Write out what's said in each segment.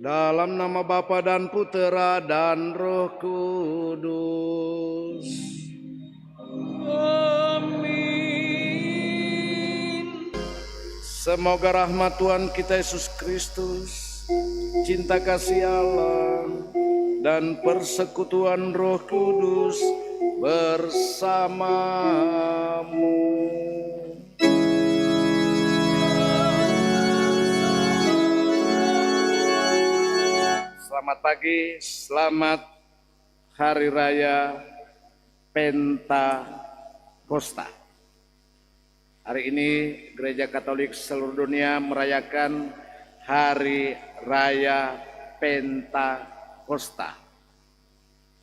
Dalam nama Bapa dan Putera dan Roh Kudus. Amin. Semoga rahmat Tuhan kita Yesus Kristus, cinta kasih Allah, dan persekutuan Roh Kudus bersamamu. Selamat pagi, selamat Hari Raya Pentakosta. Hari ini Gereja Katolik seluruh dunia merayakan Hari Raya Pentakosta.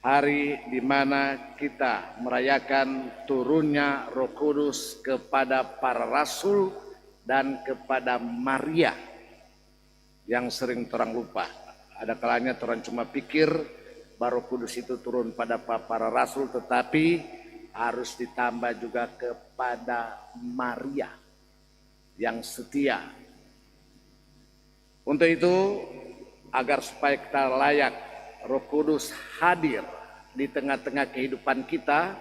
Hari di mana kita merayakan turunnya Roh Kudus kepada para rasul dan kepada Maria yang sering terang lupa. Ada kalanya orang cuma pikir Roh Kudus itu turun pada para rasul, tetapi harus ditambah juga kepada Maria yang setia. Untuk itu, agar supaya kita layak Roh Kudus hadir di tengah-tengah kehidupan kita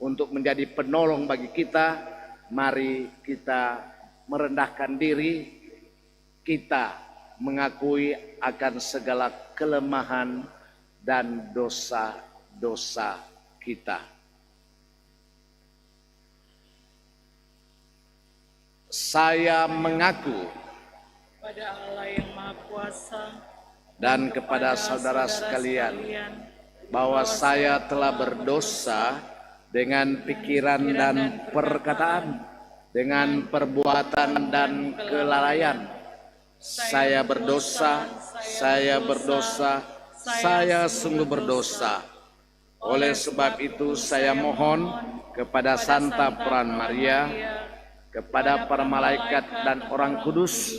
untuk menjadi penolong bagi kita, mari kita merendahkan diri, kita mengakui akan segala kelemahan dan dosa-dosa kita. Saya mengaku Pada Allah yang Maha Kuasa dan kepada saudara sekalian bahwa saya telah berdosa dengan pikiran dan perkataan, dengan perbuatan dan kelalaian. Saya berdosa, saya sungguh berdosa. Oleh sebab itu saya mohon kepada Santa Peran Maria, kepada para malaikat dan orang kudus,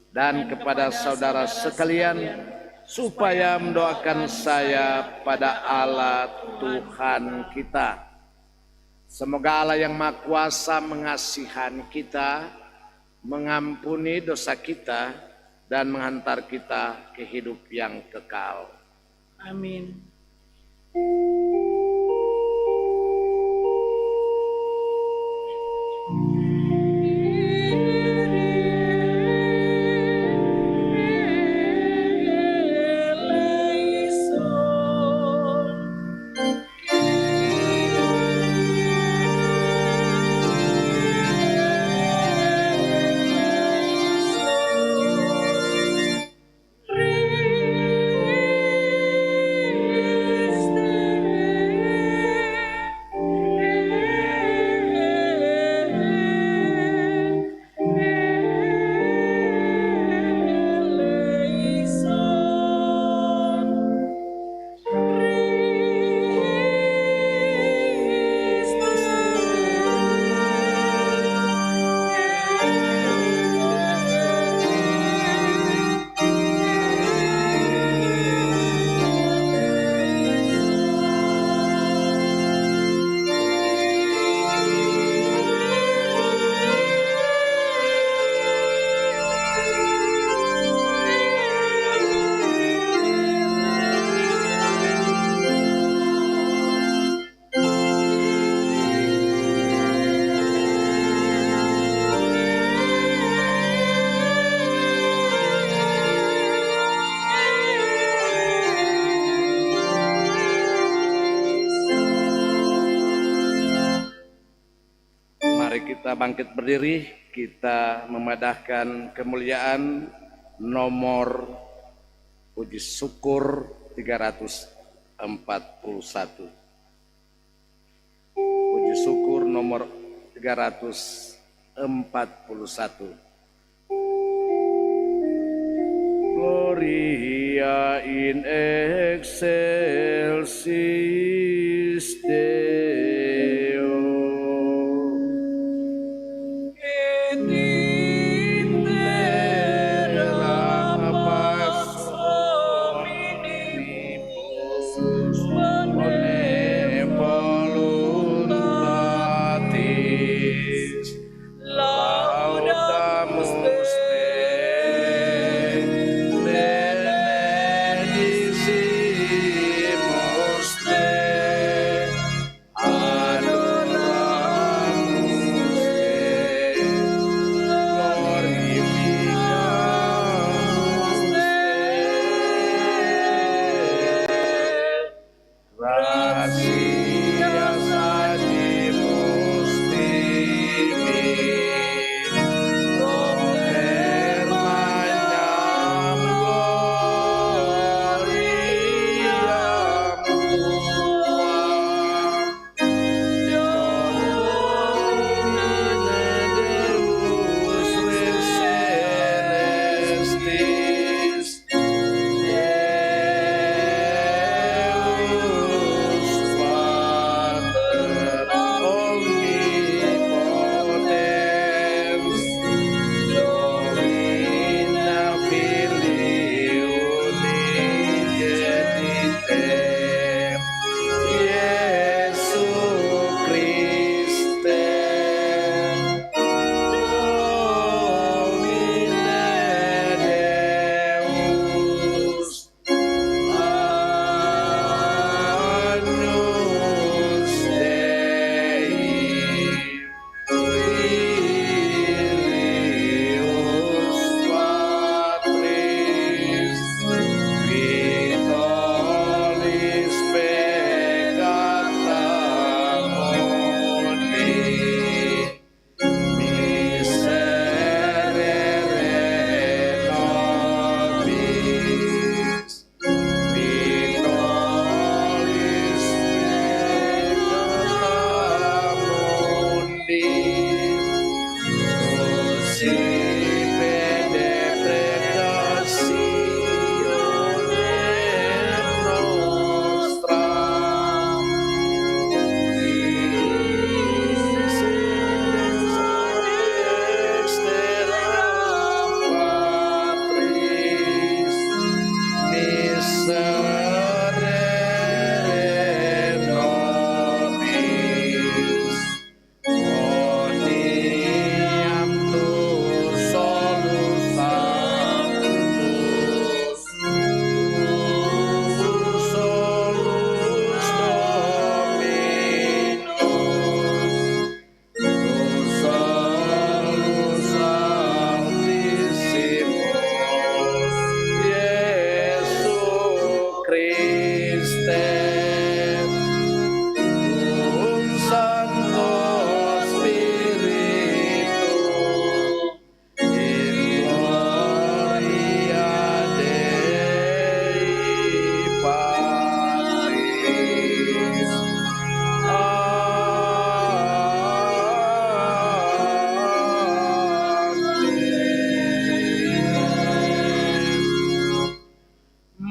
dan kepada saudara sekalian, supaya mendoakan saya pada Allah Tuhan kita. Semoga Allah yang Maha Kuasa mengasihani kita, mengampuni dosa kita, dan menghantar kita ke hidup yang kekal. Amin. Kita bangkit berdiri, kita memadahkan kemuliaan nomor puji syukur 341. Puji syukur nomor 341. Gloria in excelsis Deo. Laudamus Dei,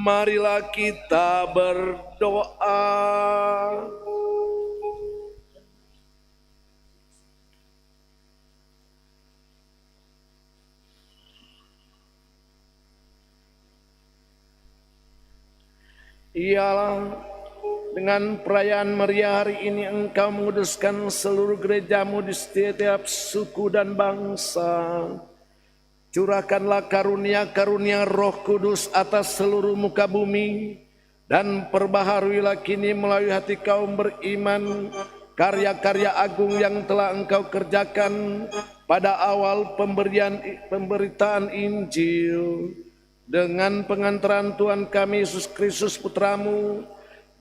Marilah kita berdoa. Ialah dengan perayaan Maria hari ini Engkau menguduskan seluruh gerejamu di setiap suku dan bangsa. Curahkanlah karunia-karunia Roh Kudus atas seluruh muka bumi, dan perbaharuilah kini melalui hati kaum beriman karya-karya agung yang telah Engkau kerjakan pada awal pemberitaan Injil. Dengan pengantaran Tuhan kami Yesus Kristus Putramu,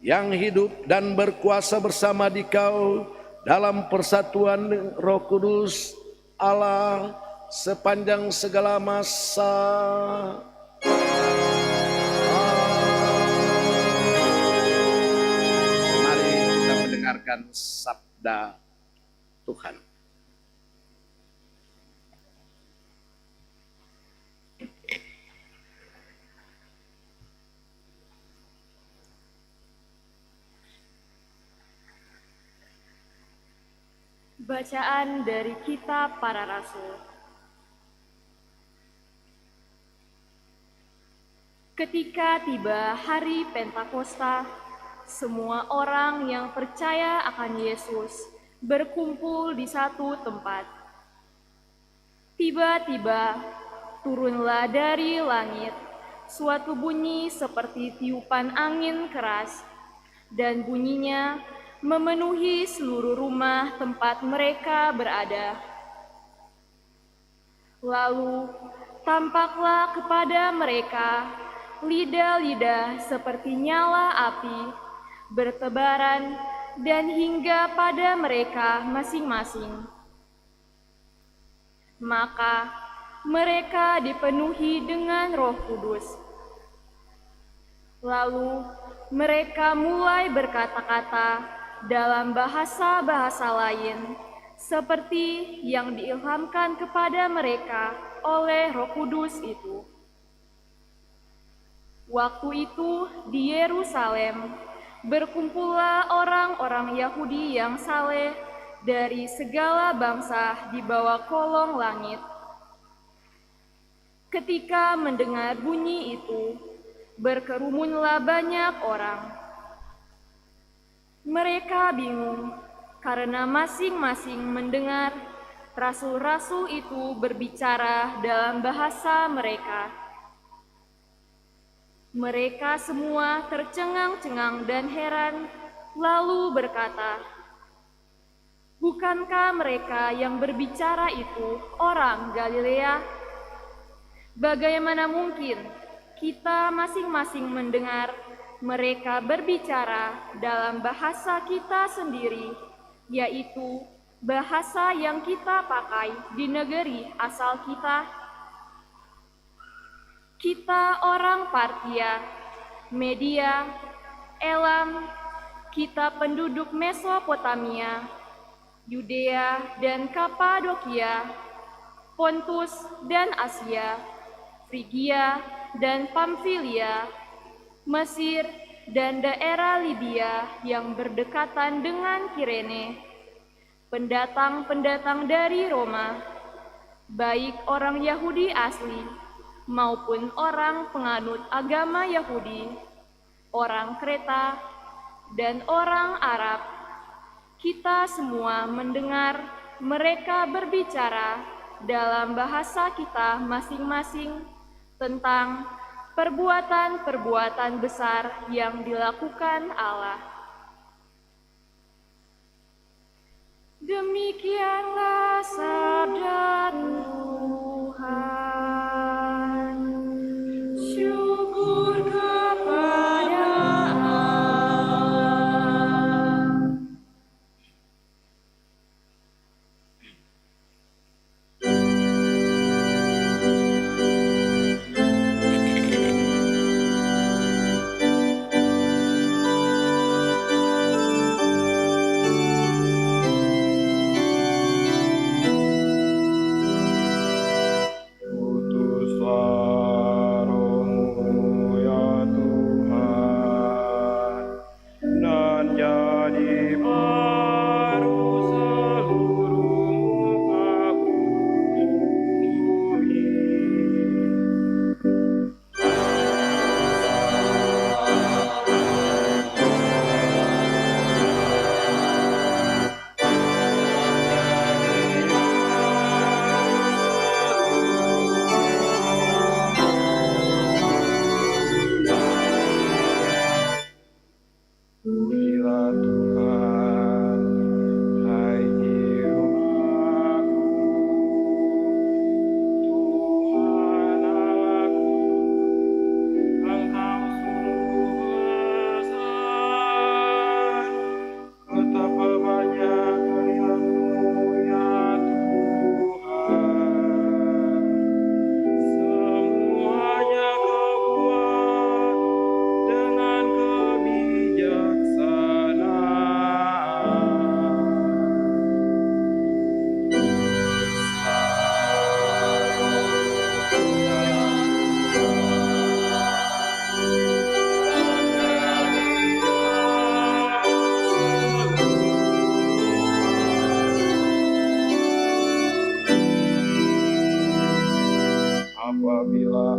yang hidup dan berkuasa bersama Dikau dalam persatuan Roh Kudus Allah sepanjang segala masa. Mari kita mendengarkan sabda Tuhan. Bacaan dari Kitab Para Rasul. Ketika tiba hari Pentakosta, semua orang yang percaya akan Yesus berkumpul di satu tempat. Tiba-tiba turunlah dari langit suatu bunyi seperti tiupan angin keras, dan bunyinya memenuhi seluruh rumah tempat mereka berada. Lalu tampaklah kepada mereka lidah-lidah seperti nyala api, bertebaran dan hingga pada mereka masing-masing. Maka mereka dipenuhi dengan Roh Kudus. Lalu mereka mulai berkata-kata dalam bahasa-bahasa lain, seperti yang diilhamkan kepada mereka oleh Roh Kudus itu. Waktu itu di Yerusalem berkumpullah orang-orang Yahudi yang saleh dari segala bangsa di bawah kolong langit. Ketika mendengar bunyi itu, berkerumunlah banyak orang. Mereka bingung karena masing-masing mendengar rasul-rasul itu berbicara dalam bahasa mereka. Mereka semua tercengang-cengang dan heran, lalu berkata, "Bukankah mereka yang berbicara itu orang Galilea? Bagaimana mungkin kita masing-masing mendengar mereka berbicara dalam bahasa kita sendiri, yaitu bahasa yang kita pakai di negeri asal kita? Kita orang Partia, Media, Elam, kita penduduk Mesopotamia, Yudea dan Kapadokia, Pontus dan Asia, Frigia dan Pamfilia, Mesir dan daerah Libya yang berdekatan dengan Kirene, pendatang-pendatang dari Roma, baik orang Yahudi asli maupun orang penganut agama Yahudi, orang Kreta dan orang Arab. Kita semua mendengar mereka berbicara dalam bahasa kita masing-masing tentang perbuatan-perbuatan besar yang dilakukan Allah. Demikianlah sabda Tuhan. Syukur kepada Allah.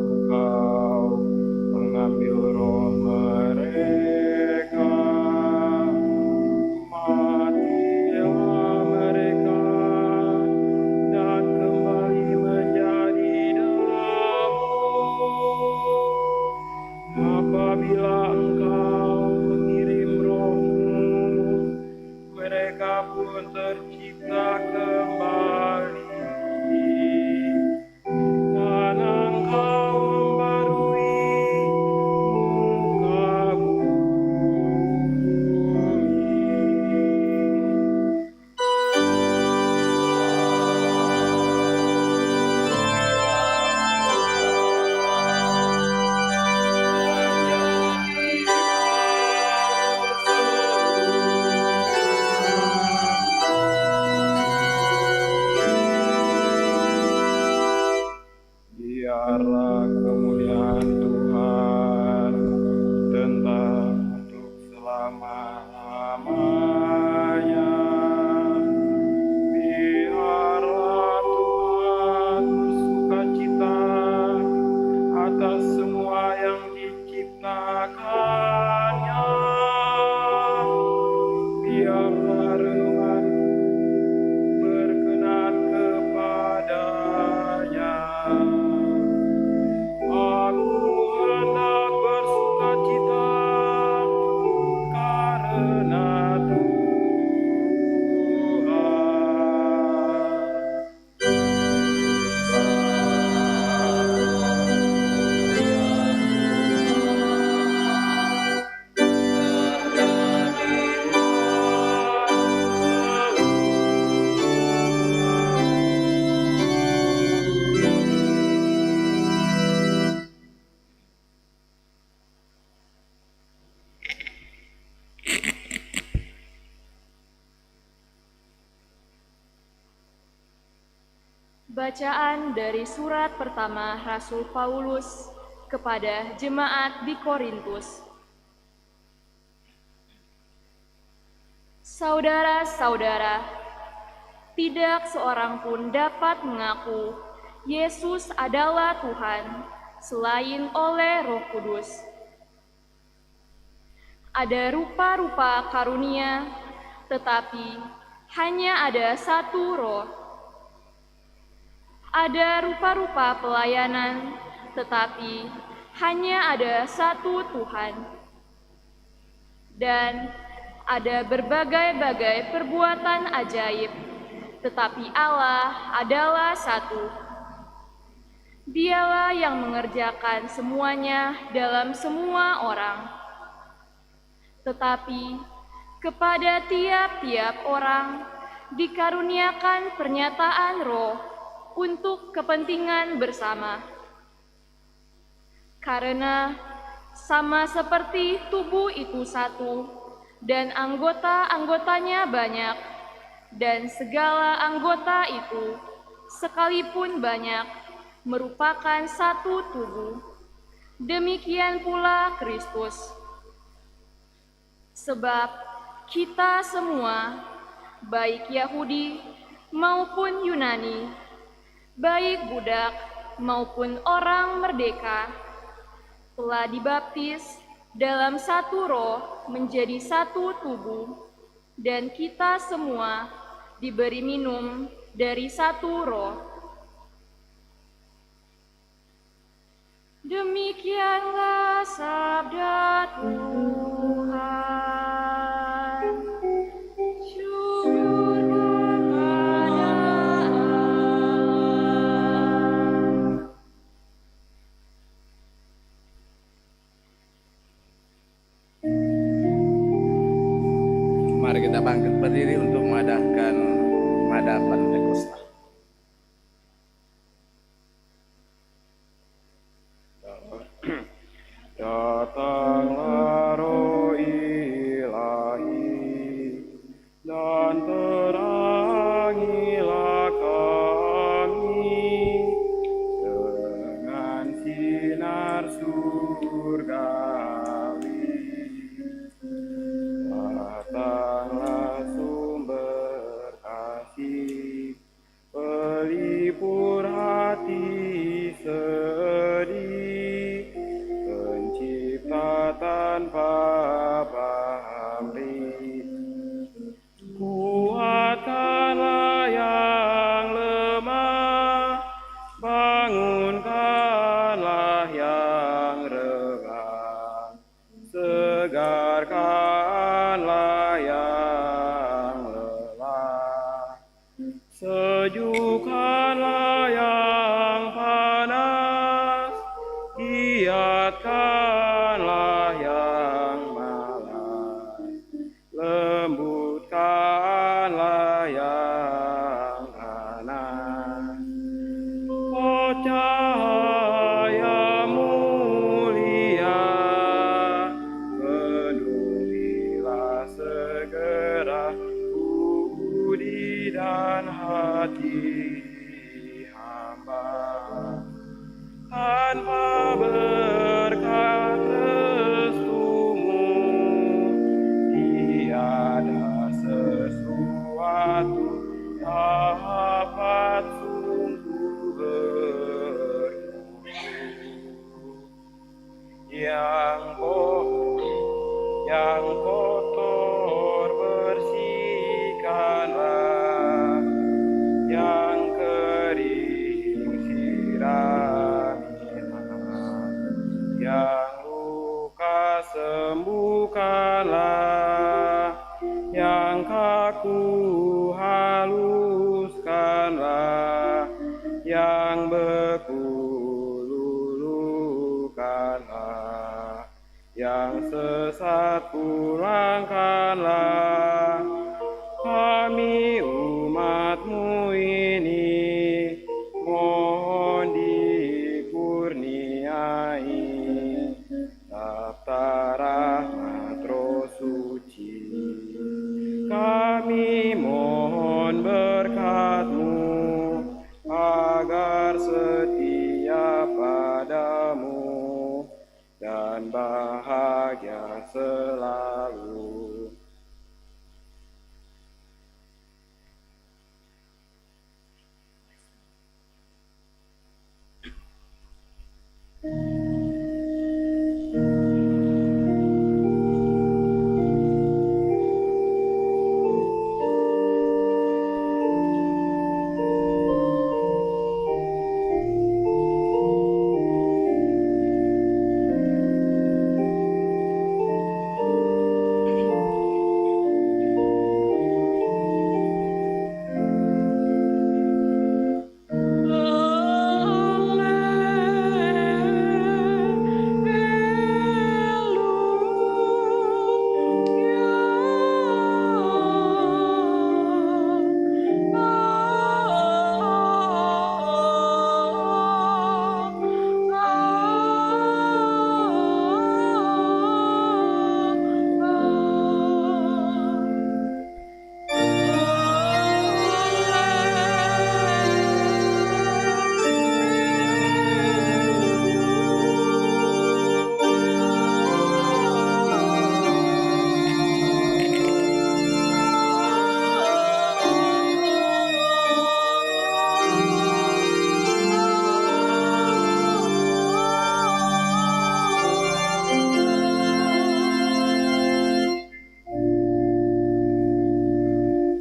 Engkau mengambil roh mereka, matilah mereka dan kembali menjadi debu. Apabila Engkau mengirim roh-Mu, mereka pun tercipta kembali. Dan Engkau membarui muka bumi. Biarlah kemuliaan Tuhan tetap untuk selama-lamanya. Biarlah Tuhan bersukacita atas semua yang diciptakannya. Biarlah renunganku berkenan kepadanya. Aku hendak bersukacita karena Bacaan dari surat pertama Rasul Paulus kepada jemaat di Korintus. Saudara-saudara, tidak seorang pun dapat mengaku Yesus adalah Tuhan selain oleh Roh Kudus. Ada rupa-rupa karunia, tetapi hanya ada satu Roh. Ada rupa-rupa pelayanan, tetapi hanya ada satu Tuhan. Dan ada berbagai-bagai perbuatan ajaib, tetapi Allah adalah satu. Dialah yang mengerjakan semuanya dalam semua orang. Tetapi kepada tiap-tiap orang dikaruniakan pernyataan Roh untuk kepentingan bersama. Karena sama seperti tubuh itu satu, dan anggota-anggotanya banyak, dan segala anggota itu, sekalipun banyak, merupakan satu tubuh. Demikian pula Kristus. Sebab kita semua, baik Yahudi maupun Yunani, baik budak maupun orang merdeka, telah dibaptis dalam satu Roh menjadi satu tubuh, dan kita semua diberi minum dari satu Roh. Demikianlah sabda Tuhan. Syukur kepada Allah. Mari kita bangkit berdiri untuk mengadakan madapan Pentakosta. Datanglah Roh Ilahi dan terangilah kami dengan sinar surgawi. Datanglah sumber kasih, pelipur hati sedih. tanpa pamrih. Kuatkanlah yang lemah, bangunkanlah yang rengah, segarkanlah yang lelah, sejukkanlah yang panas, giatkanlah yang malas, lembutkanlah yang ganas. Oh cahaya mulia, penuhilah segera budi dan hati hamba. Tanpa berkat restumu, tiada sesuatu dapat sungguh bertumbuh. Yang kotor bersihkanlah, yang kering siramilah, yang luka sembuhkanlah, yang kaku haluskanlah, yang beku luluhkanlah, yang sesat pulangkanlah. Kami umat-Mu ini mohon dikurniai daftar rahmat Roh Suci. Kami mohon berkat-Mu agar setia padamu dan bahagia selalu.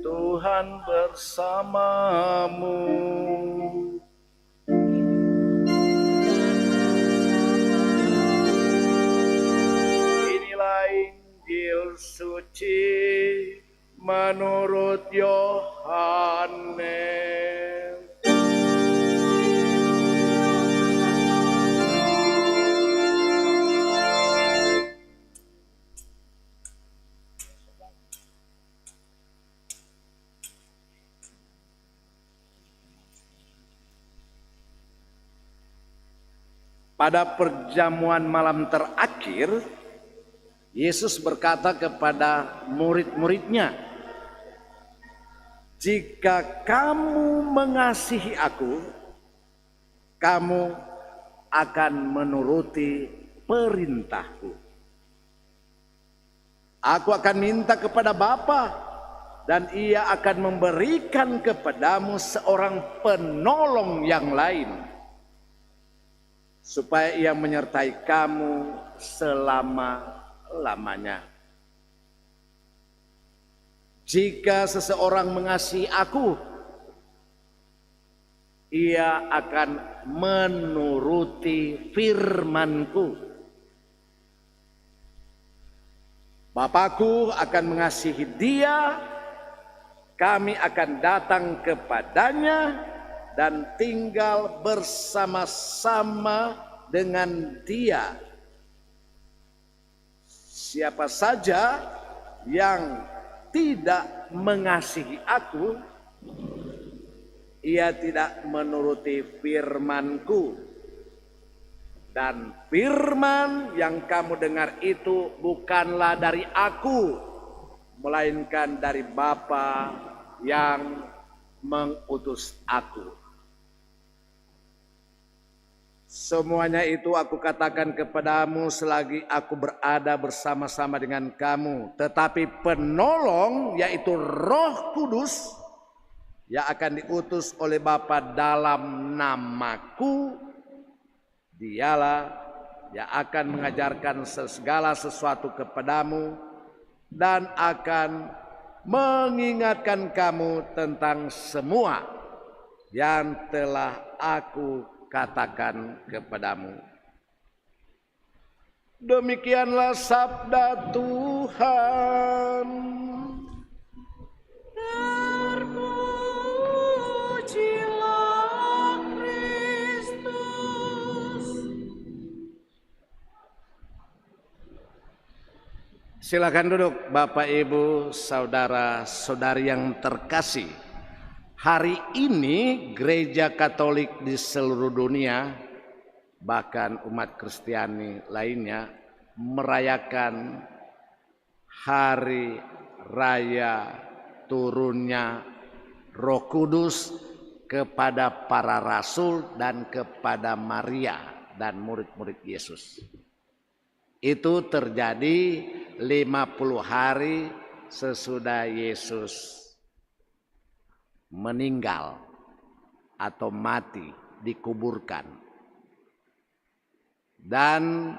Tuhan bersamamu. Inilah Injil suci menurut Yohanes. Pada perjamuan malam terakhir, Yesus berkata kepada murid-muridnya, "Jika kamu mengasihi aku, kamu akan menuruti perintahku. Aku akan minta kepada Bapa, dan Ia akan memberikan kepadamu seorang penolong yang lain, supaya Ia menyertai kamu selama selamanya. Jika seseorang mengasihi aku, ia akan menuruti firman-Ku. Bapa-Ku akan mengasihi dia, kami akan datang kepadanya dan tinggal bersama-sama dengan dia. Siapa saja yang tidak mengasihi aku, ia tidak menuruti firman-Ku. Dan firman yang kamu dengar itu bukanlah dari aku, melainkan dari Bapa yang mengutus aku. Semuanya itu aku katakan kepadamu selagi aku berada bersama-sama dengan kamu. Tetapi penolong, yaitu Roh Kudus, yang akan diutus oleh Bapa dalam namaku, dialah yang akan mengajarkan segala sesuatu kepadamu dan akan mengingatkan kamu tentang semua yang telah aku katakan kepadamu. Demikianlah sabda Tuhan. Terpujilah Kristus. Silakan duduk Bapak Ibu, saudara-saudari yang terkasih. Hari ini gereja Katolik di seluruh dunia, bahkan umat Kristiani lainnya, merayakan hari raya turunnya Roh Kudus kepada para rasul dan kepada Maria dan murid-murid Yesus. Itu terjadi 50 hari sesudah Yesus meninggal atau mati, dikuburkan. Dan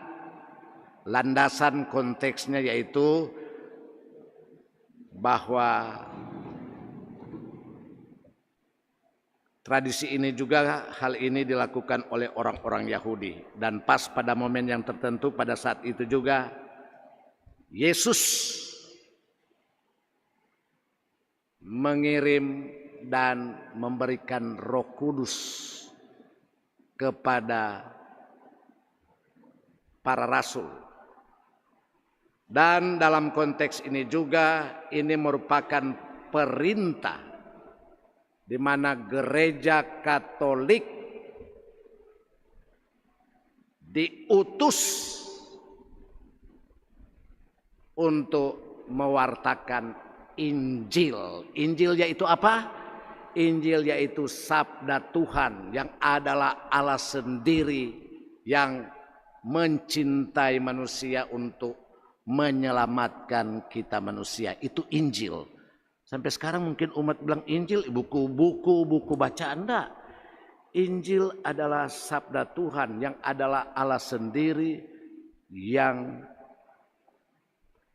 landasan konteksnya yaitu bahwa tradisi ini juga, hal ini dilakukan oleh orang-orang Yahudi. Dan pas pada momen yang tertentu pada saat itu juga Yesus mengirim dan memberikan Roh Kudus kepada para rasul. Dan dalam konteks ini juga ini merupakan perintah di mana gereja Katolik diutus untuk mewartakan Injil. Injil yaitu apa? Injil yaitu sabda Tuhan yang adalah Allah sendiri yang mencintai manusia untuk menyelamatkan kita manusia. Itu Injil. Sampai sekarang mungkin umat bilang Injil buku bacaan, enggak. Injil adalah sabda Tuhan yang adalah Allah sendiri yang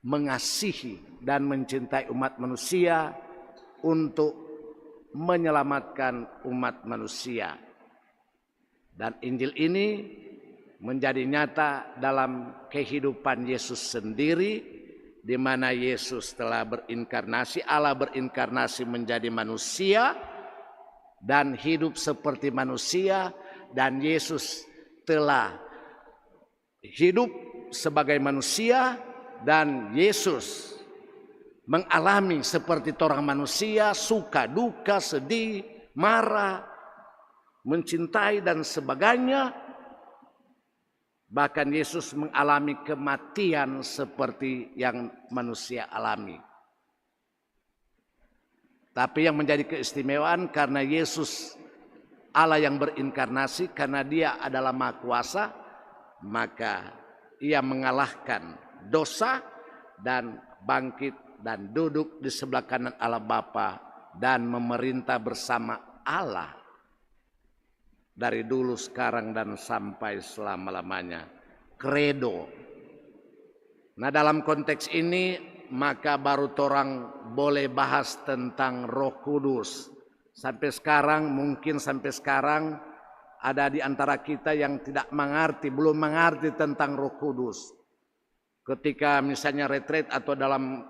mengasihi dan mencintai umat manusia untuk menyelamatkan umat manusia. Dan Injil ini menjadi nyata dalam kehidupan Yesus sendiri, di mana Yesus telah berinkarnasi, Allah berinkarnasi menjadi manusia dan hidup seperti manusia, dan Yesus telah hidup sebagai manusia dan Yesus mengalami seperti orang manusia, suka, duka, sedih, marah, mencintai dan sebagainya. Bahkan Yesus mengalami kematian seperti yang manusia alami. Tapi yang menjadi keistimewaan karena Yesus Allah yang berinkarnasi, karena dia adalah Maha Kuasa, maka ia mengalahkan dosa dan bangkit dan duduk di sebelah kanan Allah Bapa dan memerintah bersama Allah dari dulu, sekarang, dan sampai selama-lamanya. Credo. Nah, dalam konteks ini maka baru torang boleh bahas tentang Roh Kudus. Sampai sekarang ada di antara kita yang tidak mengerti, belum mengerti tentang Roh Kudus. Ketika misalnya retret atau dalam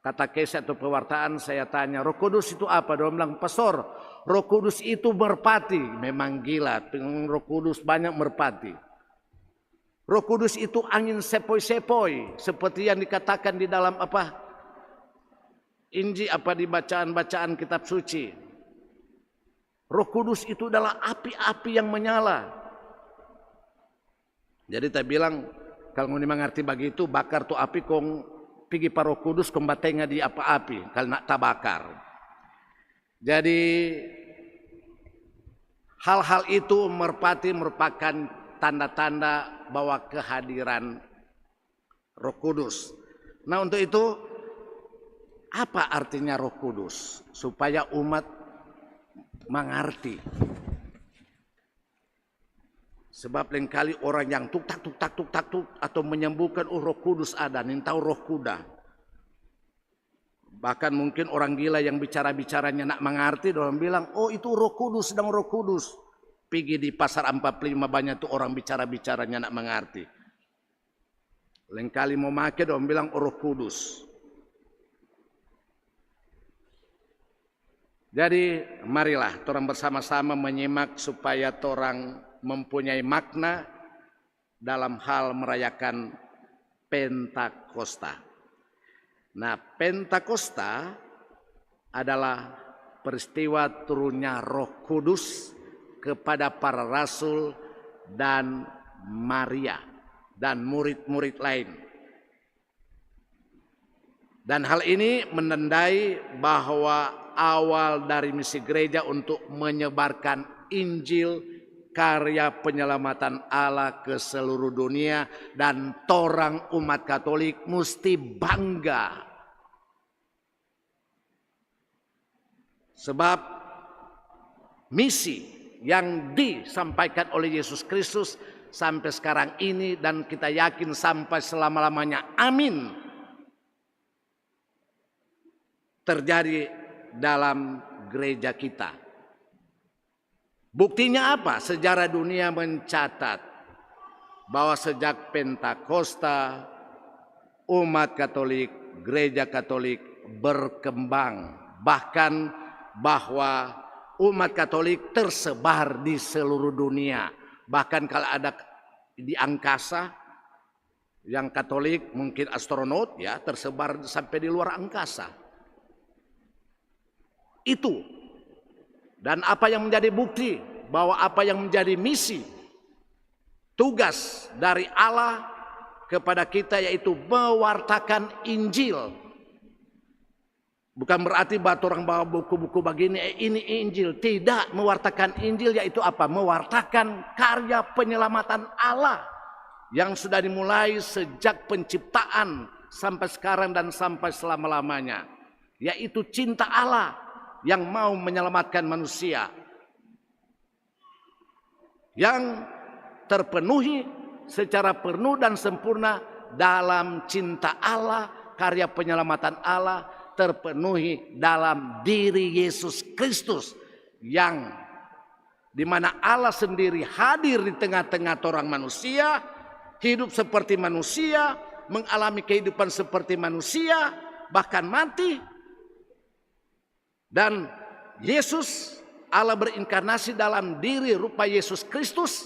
katekesi atau pewartaan saya tanya, Roh Kudus itu apa? Dia bilang, pastor, Roh Kudus itu merpati. Memang gila, Roh Kudus banyak merpati. Roh Kudus itu angin sepoi-sepoi, seperti yang dikatakan di dalam Injil, di bacaan-bacaan kitab suci. Roh Kudus itu adalah api-api yang menyala. Jadi saya bilang, kalau mau mengerti begitu, bakar tuh api kong pergi para Roh Kudus kong batenga di api, kalau nak tabakar. Jadi hal-hal itu merpati merupakan tanda-tanda bahwa kehadiran Roh Kudus. Nah, untuk itu apa artinya Roh Kudus? Supaya umat mengerti. Sebab lain kali orang yang tuk tak atau menyembuhkan Roh Kudus ada, nintau roh kuda. Bahkan mungkin orang gila yang bicaranya nak mengerti, orang bilang, oh itu Roh Kudus, sedang Roh Kudus. Pergi di pasar 45 banyak tuh orang bicaranya nak mengerti. Lain kali mau make orang bilang Roh Kudus. Jadi marilah orang bersama-sama menyimak supaya orang mempunyai makna dalam hal merayakan Pentakosta. Nah, Pentakosta adalah peristiwa turunnya Roh Kudus kepada para rasul dan Maria dan murid-murid lain. Dan hal ini menandai bahwa awal dari misi gereja untuk menyebarkan Injil karya penyelamatan Allah ke seluruh dunia, dan torang umat Katolik mesti bangga. Sebab misi yang disampaikan oleh Yesus Kristus sampai sekarang ini, dan kita yakin sampai selama-lamanya, amin, terjadi dalam gereja kita. Buktinya apa? Sejarah dunia mencatat bahwa sejak Pentakosta umat Katolik, gereja Katolik berkembang, bahkan bahwa umat Katolik tersebar di seluruh dunia. Bahkan kalau ada di angkasa yang Katolik, mungkin astronot ya, tersebar sampai di luar angkasa. Itu. Dan apa yang menjadi bukti bahwa apa yang menjadi misi, tugas dari Allah kepada kita, yaitu mewartakan Injil. Bukan berarti batu orang bawa buku-buku begini, ini Injil. Tidak, mewartakan Injil yaitu apa? Mewartakan karya penyelamatan Allah yang sudah dimulai sejak penciptaan sampai sekarang dan sampai selama-lamanya. Yaitu cinta Allah yang mau menyelamatkan manusia. Yang terpenuhi secara penuh dan sempurna dalam cinta Allah, karya penyelamatan Allah terpenuhi dalam diri Yesus Kristus, yang dimana Allah sendiri hadir di tengah-tengah orang manusia, hidup seperti manusia, mengalami kehidupan seperti manusia, bahkan mati. Dan Yesus, Allah berinkarnasi dalam diri rupa Yesus Kristus.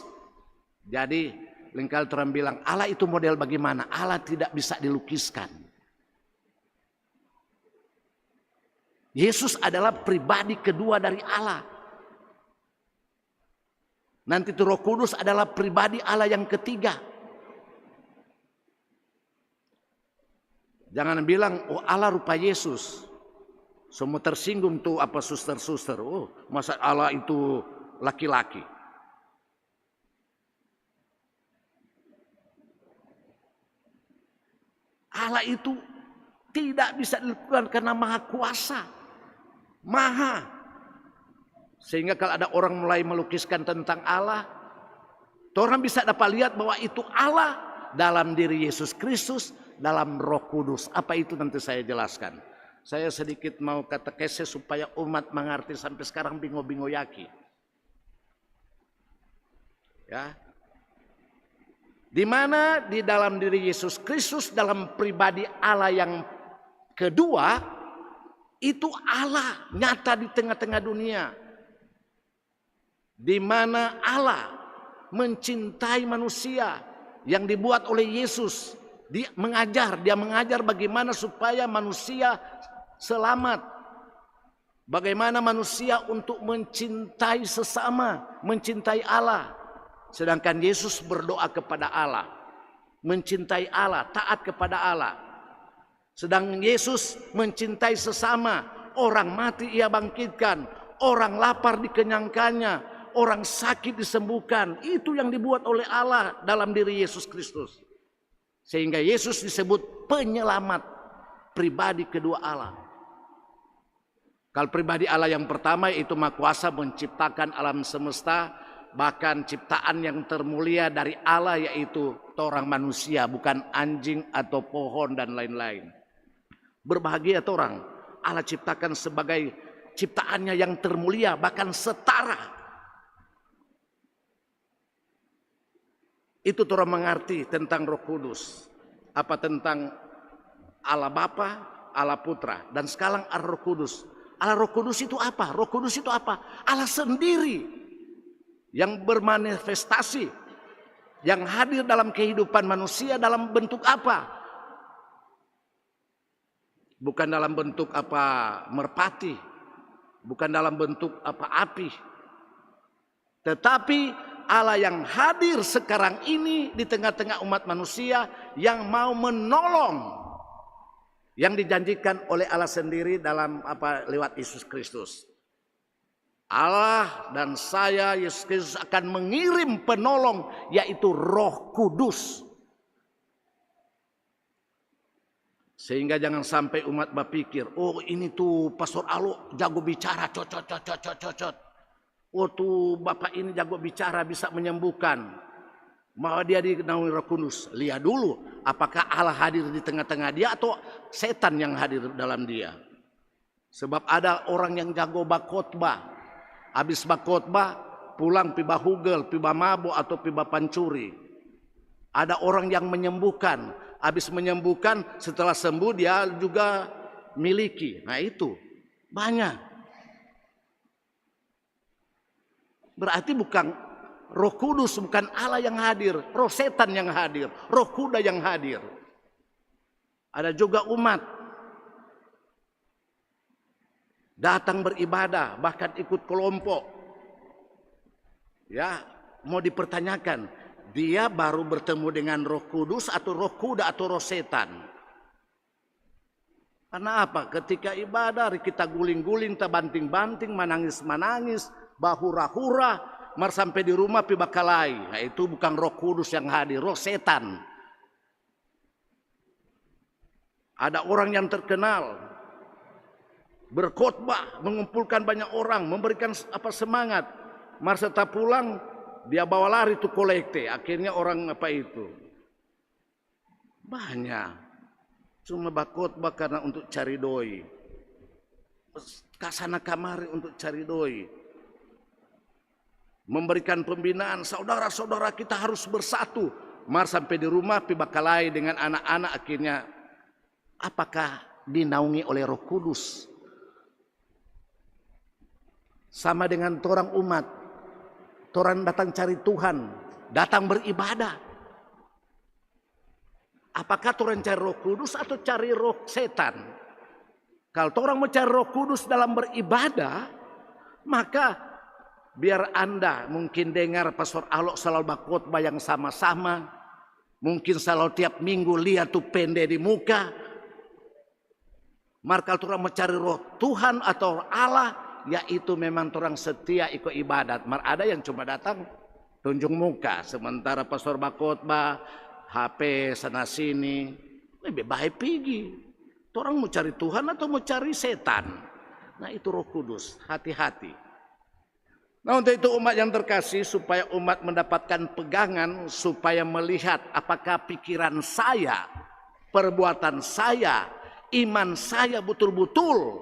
Jadi lingkal orang bilang Allah itu model bagaimana? Allah tidak bisa dilukiskan. Yesus adalah pribadi kedua dari Allah. Nanti itu Roh Kudus adalah pribadi Allah yang ketiga. Jangan bilang, oh Allah rupa Yesus. Semua tersinggung tuh apa suster-suster. Oh, masa Allah itu laki-laki. Allah itu tidak bisa dilakukan karena maha kuasa. Maha. Sehingga kalau ada orang mulai melukiskan tentang Allah, orang bisa dapat lihat bahwa itu Allah dalam diri Yesus Kristus, dalam Roh Kudus. Apa itu nanti saya jelaskan. Saya sedikit mau katekese supaya umat mengerti, sampai sekarang bingung-bingung yaki. Ya. Di mana di dalam diri Yesus Kristus, dalam pribadi Allah yang kedua, itu Allah nyata di tengah-tengah dunia. Di mana Allah mencintai manusia yang dibuat oleh Yesus. Dia mengajar bagaimana supaya manusia selamat. Bagaimana manusia untuk mencintai sesama, mencintai Allah. Sedangkan Yesus berdoa kepada Allah, mencintai Allah, taat kepada Allah. Sedang Yesus mencintai sesama, orang mati ia bangkitkan, orang lapar dikenyangkannya, orang sakit disembuhkan. Itu yang dibuat oleh Allah dalam diri Yesus Kristus. Sehingga Yesus disebut penyelamat pribadi kedua Allah. Kalau pribadi Allah yang pertama itu Maha Kuasa menciptakan alam semesta, bahkan ciptaan yang termulia dari Allah yaitu orang manusia, bukan anjing atau pohon dan lain-lain. Berbahagia orang Allah ciptakan sebagai ciptaannya yang termulia, bahkan setara. Itu orang mengerti tentang Roh Kudus. Apa tentang Allah Bapa, Allah Putra, dan sekarang Allah Roh Kudus. Allah Roh Kudus itu apa? Roh Kudus itu apa? Allah sendiri yang bermanifestasi, yang hadir dalam kehidupan manusia dalam bentuk apa? Bukan dalam bentuk apa merpati, bukan dalam bentuk apa api. Tetapi Allah yang hadir sekarang ini di tengah-tengah umat manusia yang mau menolong, yang dijanjikan oleh Allah sendiri dalam apa lewat Yesus Kristus. Allah dan saya, Yesus Kristus akan mengirim penolong, yaitu Roh Kudus. Sehingga jangan sampai umat berpikir, oh ini tuh Pastor Alo jago bicara, cocot. Oh tuh Bapak ini jago bicara, bisa menyembuhkan. Mau dia dinaungi Roh Kudus. Lihat dulu, apakah Allah hadir di tengah-tengah dia atau setan yang hadir dalam dia. Sebab ada orang yang jago bakotbah. Habis bakotbah pulang piba hugel, piba mabuk atau piba pancuri. Ada orang yang menyembuhkan. Habis menyembuhkan setelah sembuh dia juga miliki. Nah itu banyak. Berarti bukan Roh Kudus, bukan Allah yang hadir, roh setan yang hadir, roh kuda yang hadir. Ada juga umat datang beribadah, bahkan ikut kelompok. Ya, mau dipertanyakan, dia baru bertemu dengan Roh Kudus atau roh kuda atau roh setan? Karena apa? Ketika ibadah kita guling-guling, banting-banting, manangis-manangis, bahura-hura, mar sampai di rumah pibakalai. Nah, itu bukan Roh Kudus yang hadir, roh setan. Ada orang yang terkenal berkhotbah, mengumpulkan banyak orang, memberikan apa semangat. Mar setelah pulang dia bawa lari tuh kolekte. Akhirnya orang apa itu? Banyak. Cuma berkhotbah karena untuk cari doi. Kasana kamari untuk cari doi. Memberikan pembinaan, saudara-saudara kita harus bersatu. Mar sampai di rumah pibakalai dengan anak-anak, akhirnya apakah dinaungi oleh Roh Kudus? Sama dengan orang umat, orang datang cari Tuhan, datang beribadah. Apakah orang cari Roh Kudus atau cari roh setan? Kalau orang mencari Roh Kudus dalam beribadah, maka biar Anda mungkin dengar Pastor Alok selalu berkhotbah yang sama-sama. Mungkin selalu tiap minggu lihat tuh pende di muka. Maka kalau orang mencari roh Tuhan atau Allah, yaitu memang orang setia ikut ibadat. Mar ada yang cuma datang tunjuk muka. Sementara Pastor berkhotbah, HP sana sini. Lebih baik pergi. Orang mau cari Tuhan atau mau cari setan? Nah itu Roh Kudus, hati-hati. Nah, untuk itu umat yang terkasih, supaya umat mendapatkan pegangan, supaya melihat apakah pikiran saya, perbuatan saya, iman saya betul-betul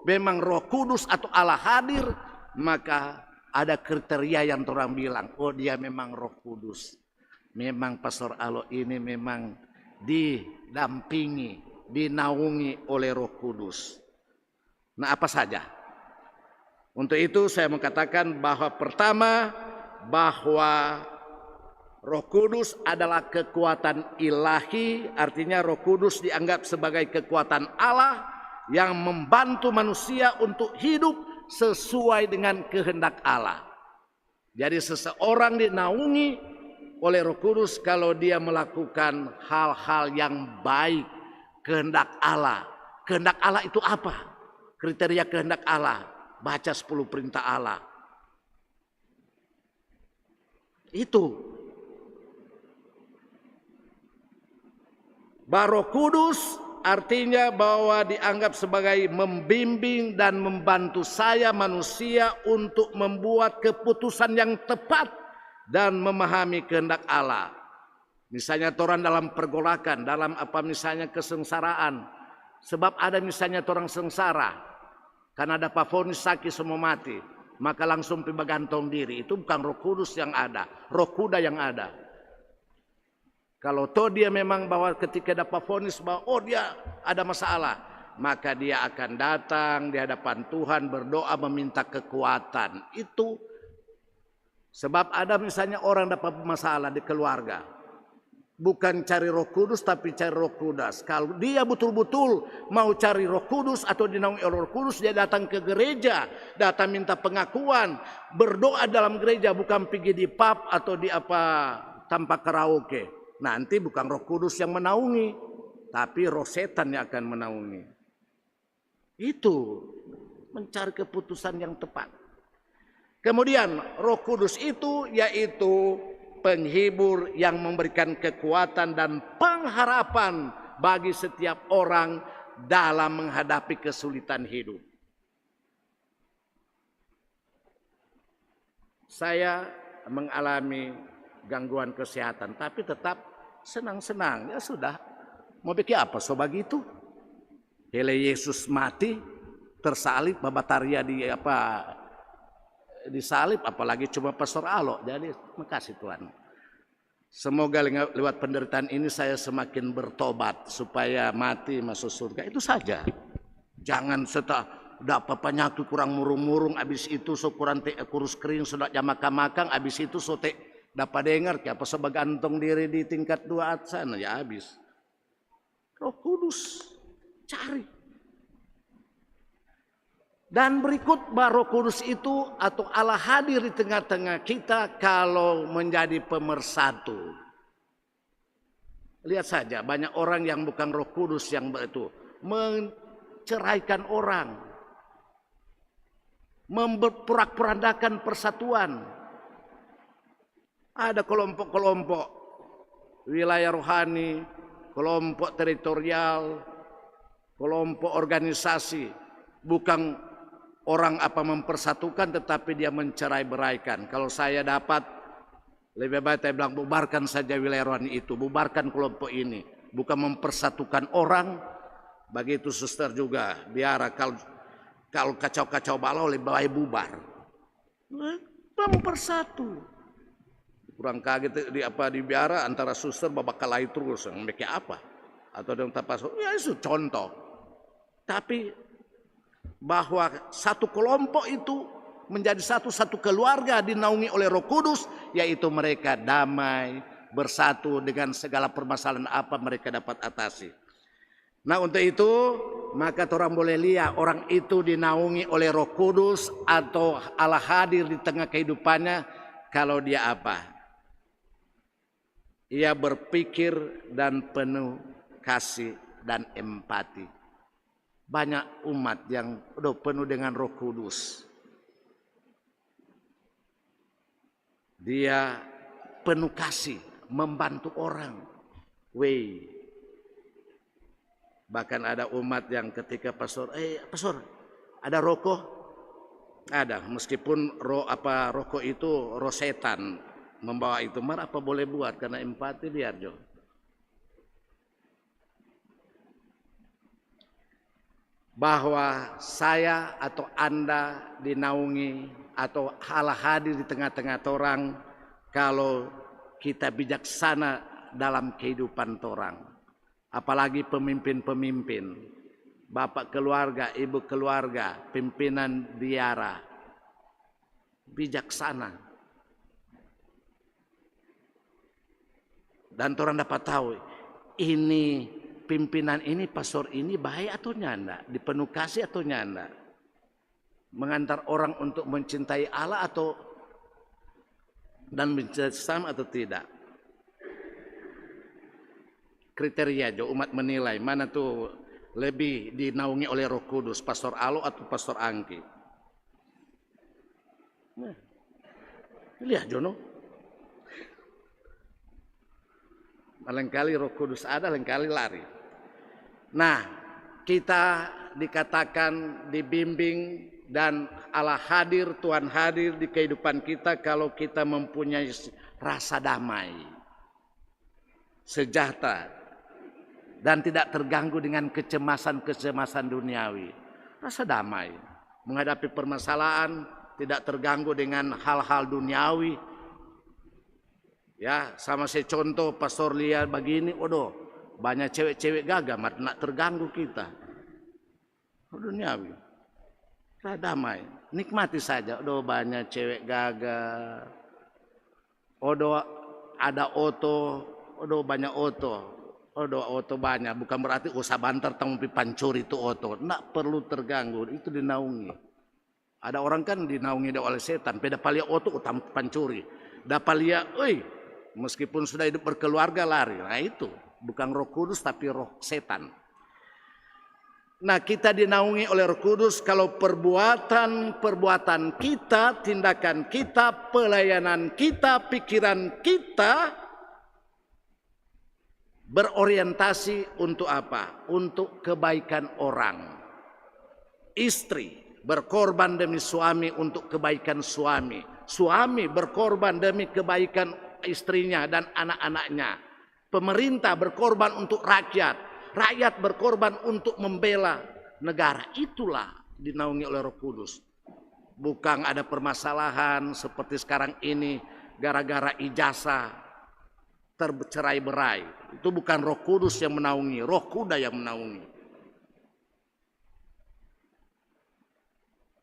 memang Roh Kudus atau Allah hadir, maka ada kriteria yang orang bilang, oh dia memang Roh Kudus. Memang Pastor Alo ini memang didampingi, dinaungi oleh Roh Kudus. Nah, apa saja? Untuk itu saya mengatakan bahwa pertama, bahwa Roh Kudus adalah kekuatan ilahi, artinya Roh Kudus dianggap sebagai kekuatan Allah yang membantu manusia untuk hidup sesuai dengan kehendak Allah. Jadi seseorang dinaungi oleh Roh Kudus kalau dia melakukan hal-hal yang baik, kehendak Allah. Kehendak Allah itu apa? Kriteria kehendak Allah, baca 10 perintah Allah. Itu. Roh Kudus artinya bahwa dianggap sebagai membimbing dan membantu saya manusia untuk membuat keputusan yang tepat dan memahami kehendak Allah. Misalnya orang dalam pergolakan, dalam apa misalnya kesengsaraan. Sebab ada misalnya orang sengsara, karena ada pafonis sakit semua mati, maka langsung pergi bergantung diri. Itu bukan Roh Kudus yang ada, roh kuda yang ada. Kalau toh dia memang bahwa ketika dapat vonis bahwa oh dia ada masalah, maka dia akan datang di hadapan Tuhan berdoa meminta kekuatan. Itu sebab ada misalnya orang dapat masalah di keluarga, bukan cari Roh Kudus tapi cari roh kudas. Kalau dia betul-betul mau cari Roh Kudus atau dinaungi oleh Roh Kudus, dia datang ke gereja, datang minta pengakuan, berdoa dalam gereja, bukan pergi di pub atau di apa tanpa karaoke. Nanti bukan Roh Kudus yang menaungi, tapi roh setan yang akan menaungi. Itu mencari keputusan yang tepat. Kemudian Roh Kudus itu yaitu penghibur yang memberikan kekuatan dan pengharapan bagi setiap orang dalam menghadapi kesulitan hidup. Saya mengalami gangguan kesehatan, tapi tetap senang-senang. Ya sudah, mau bikin apa so begitu? Hele Yesus mati, tersalib, babataria disalib, apalagi cuma Pastor Alo. Jadi makasih Tuhan. Semoga lewat penderitaan ini saya semakin bertobat supaya mati masuk surga. Itu saja. Jangan setelah dapat penyakit kurang murung-murung, habis itu so kurang kurus kering sudah jamak-makang, habis itu so dapat dengar apa sebagai gantung diri di tingkat 2 sana ya habis. Roh Kudus cari. Dan berikut Roh Kudus itu atau Allah hadir di tengah-tengah kita kalau menjadi pemersatu. Lihat saja banyak orang yang bukan Roh Kudus yang itu menceraikan orang, memperak-perandakan persatuan. Ada kelompok-kelompok wilayah rohani, kelompok teritorial, kelompok organisasi, bukan orang apa mempersatukan tetapi dia mencerai-beraikan. Kalau saya dapat lebih baik saya bilang bubarkan saja wilayah rohani itu, bubarkan kelompok ini, bukan mempersatukan orang. Begitu suster juga, biar kalau kacau-kacau balau lebih baik bubar. Mempersatu. Kurang kaget di biara antara suster babakalai terus, mereka apa? Atau yang tapas, ya itu contoh. Tapi bahwa satu kelompok itu menjadi satu keluarga dinaungi oleh Roh Kudus, yaitu mereka damai, bersatu dengan segala permasalahan apa mereka dapat atasi. Nah untuk itu maka orang boleh lihat orang itu dinaungi oleh Roh Kudus atau Allah hadir di tengah kehidupannya kalau dia apa? Ia berpikir dan penuh kasih dan empati. Banyak umat yang udah penuh dengan Roh Kudus. Dia penuh kasih, membantu orang. Bahkan ada umat yang ketika pastor, ada rokok, Ada, meskipun rokok itu roh setan membawa itu, mar apa boleh buat karena empati biar Jo. Bahwa saya atau Anda dinaungi atau Allah hadir di tengah-tengah orang kalau kita bijaksana dalam kehidupan orang. Apalagi pemimpin-pemimpin, bapak keluarga, ibu keluarga, pimpinan biara, bijaksana. Dan orang dapat tahu ini pimpinan ini, pastor ini baik atau nyanda, dipenuh kasih atau nyanda, mengantar orang untuk mencintai Allah atau dan mencintai sesama atau tidak. Kriteria Jo umat menilai mana tuh lebih dinaungi oleh Roh Kudus, Pastor Alo atau Pastor Angki. Nah, lihat Jono. Lain-kali Roh Kudus ada, lain-kali lari. Nah, kita dikatakan dibimbing dan Allah hadir, Tuhan hadir di kehidupan kita kalau kita mempunyai rasa damai, sejahtera, dan tidak terganggu dengan kecemasan-kecemasan duniawi. Rasa damai, menghadapi permasalahan, tidak terganggu dengan hal-hal duniawi. Ya, sama saya contoh pastor lihat begini, waduh, banyak cewek-cewek gagah, nak terganggu kita. Duniawi, rasa damai, nikmati saja. Waduh, banyak cewek gagah, waduh, ada oto, waduh, banyak oto. Oto banyak, bukan berarti usah bantar tapi pancuri itu oto. Nggak perlu terganggu, itu dinaungi. Ada orang kan dinaungi oleh setan, beda palia oto utama pancuri. Dapalia, meskipun sudah hidup berkeluarga lari. Nah itu, bukan Roh Kudus tapi roh setan. Nah kita dinaungi oleh Roh Kudus kalau perbuatan kita, tindakan kita, pelayanan kita, pikiran kita berorientasi untuk apa? Untuk kebaikan orang. Istri berkorban demi suami untuk kebaikan suami. Suami berkorban demi kebaikan istrinya dan anak-anaknya. Pemerintah berkorban untuk rakyat. Rakyat berkorban untuk membela negara. Itulah dinaungi oleh Roh Kudus. Bukan ada permasalahan seperti sekarang ini gara-gara ijazah tercerai-berai. Itu bukan Roh Kudus yang menaungi, roh kuda yang menaungi.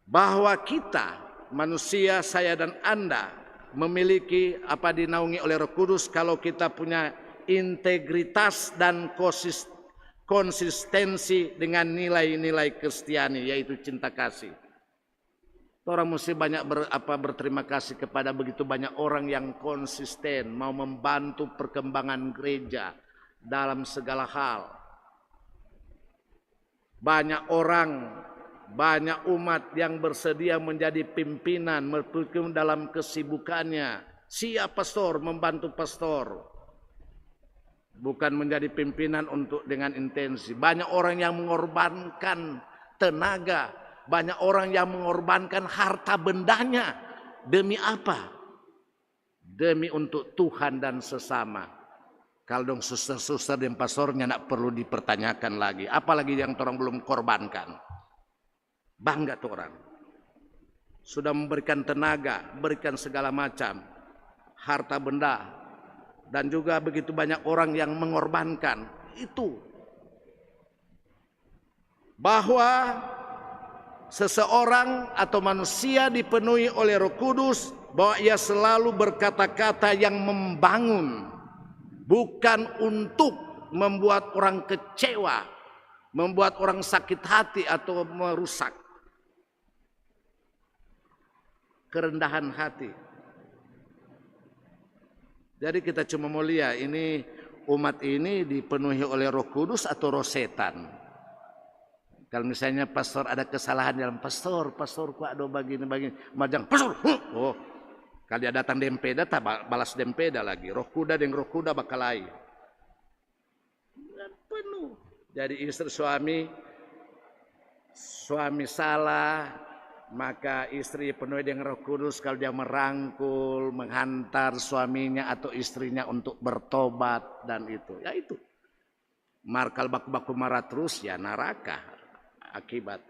Bahwa kita, manusia, saya dan Anda memiliki apa dinaungi oleh Roh Kudus kalau kita punya integritas dan konsistensi dengan nilai-nilai Kristiani, yaitu cinta kasih. Orang mesti banyak berterima kasih kepada begitu banyak orang yang konsisten mau membantu perkembangan gereja dalam segala hal. Banyak orang, banyak umat yang bersedia menjadi pimpinan dalam kesibukannya. Siap pastor, membantu pastor. Bukan menjadi pimpinan untuk dengan intensi. Banyak orang yang mengorbankan tenaga. Banyak orang yang mengorbankan harta bendanya. Demi apa? Demi untuk Tuhan dan sesama. Kalau dong suster-suster dan pastornya nak perlu dipertanyakan lagi. Apalagi yang orang belum korbankan. Bangga tuh orang. Sudah memberikan tenaga, berikan segala macam. Harta benda. Dan juga begitu banyak orang yang mengorbankan. Itu. Bahwa seseorang atau manusia dipenuhi oleh Roh Kudus bahwa ia selalu berkata-kata yang membangun, bukan untuk membuat orang kecewa, membuat orang sakit hati atau merusak. Kerendahan hati. Jadi kita cuma mau lihat ini umat ini dipenuhi oleh Roh Kudus atau roh setan. Kalau misalnya pastor ada kesalahan dalam pastor kok ada begini, majang pastor, oh, kalau dia datang dempeda, balas dempeda lagi, roh kuda dengan roh kuda bakal lain. Penuh. Jadi istri suami salah, maka istri penuhi dengan Roh Kudus kalau dia merangkul, menghantar suaminya atau istrinya untuk bertobat dan itu. Ya itu. Markal baku-baku marah terus ya neraka akibat.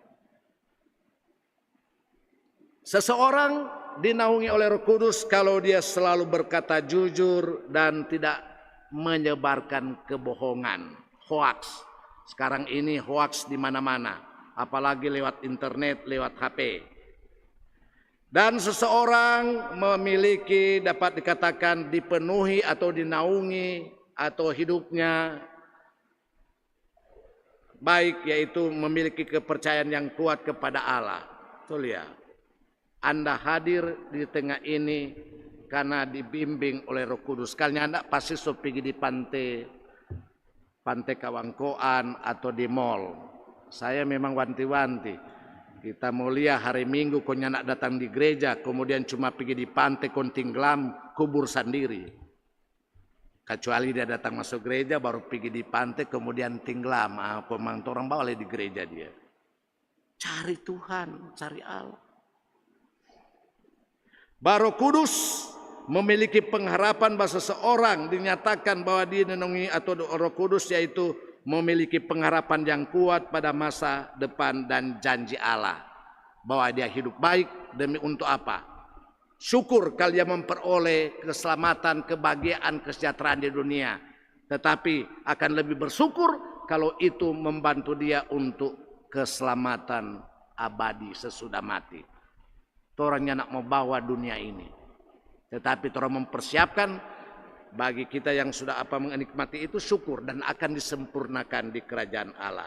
Seseorang dinaungi oleh Roh Kudus kalau dia selalu berkata jujur dan tidak menyebarkan kebohongan, hoax. Sekarang ini hoax di mana-mana, apalagi lewat internet, lewat HP. Dan seseorang memiliki, dapat dikatakan dipenuhi atau dinaungi atau hidupnya baik, yaitu memiliki kepercayaan yang kuat kepada Allah. Betul ya? Anda hadir di tengah ini karena dibimbing oleh Roh Kudus. Kalian Anda pasti sudah pergi di pantai Kawangkoan atau di mall. Saya memang wanti-wanti. Kita mulia hari Minggu kau nak datang di gereja, kemudian cuma pergi di pantai kau tenggelam, kubur sendiri. Kecuali dia datang masuk gereja baru pergi di pantai kemudian tenggelam. Pemang orang bawa di gereja dia. Cari Tuhan, cari Allah. Roh Kudus memiliki pengharapan bahwa seseorang dinyatakan bahwa dia dinungi atau Roh Kudus, yaitu memiliki pengharapan yang kuat pada masa depan dan janji Allah. Bahwa dia hidup baik demi untuk apa? Syukur kalau dia memperoleh keselamatan, kebahagiaan, kesejahteraan di dunia. Tetapi akan lebih bersyukur kalau itu membantu dia untuk keselamatan abadi sesudah mati. Orangnya nak mau bawa dunia ini. Tetapi orang mempersiapkan bagi kita yang sudah menikmati itu syukur dan akan disempurnakan di kerajaan Allah.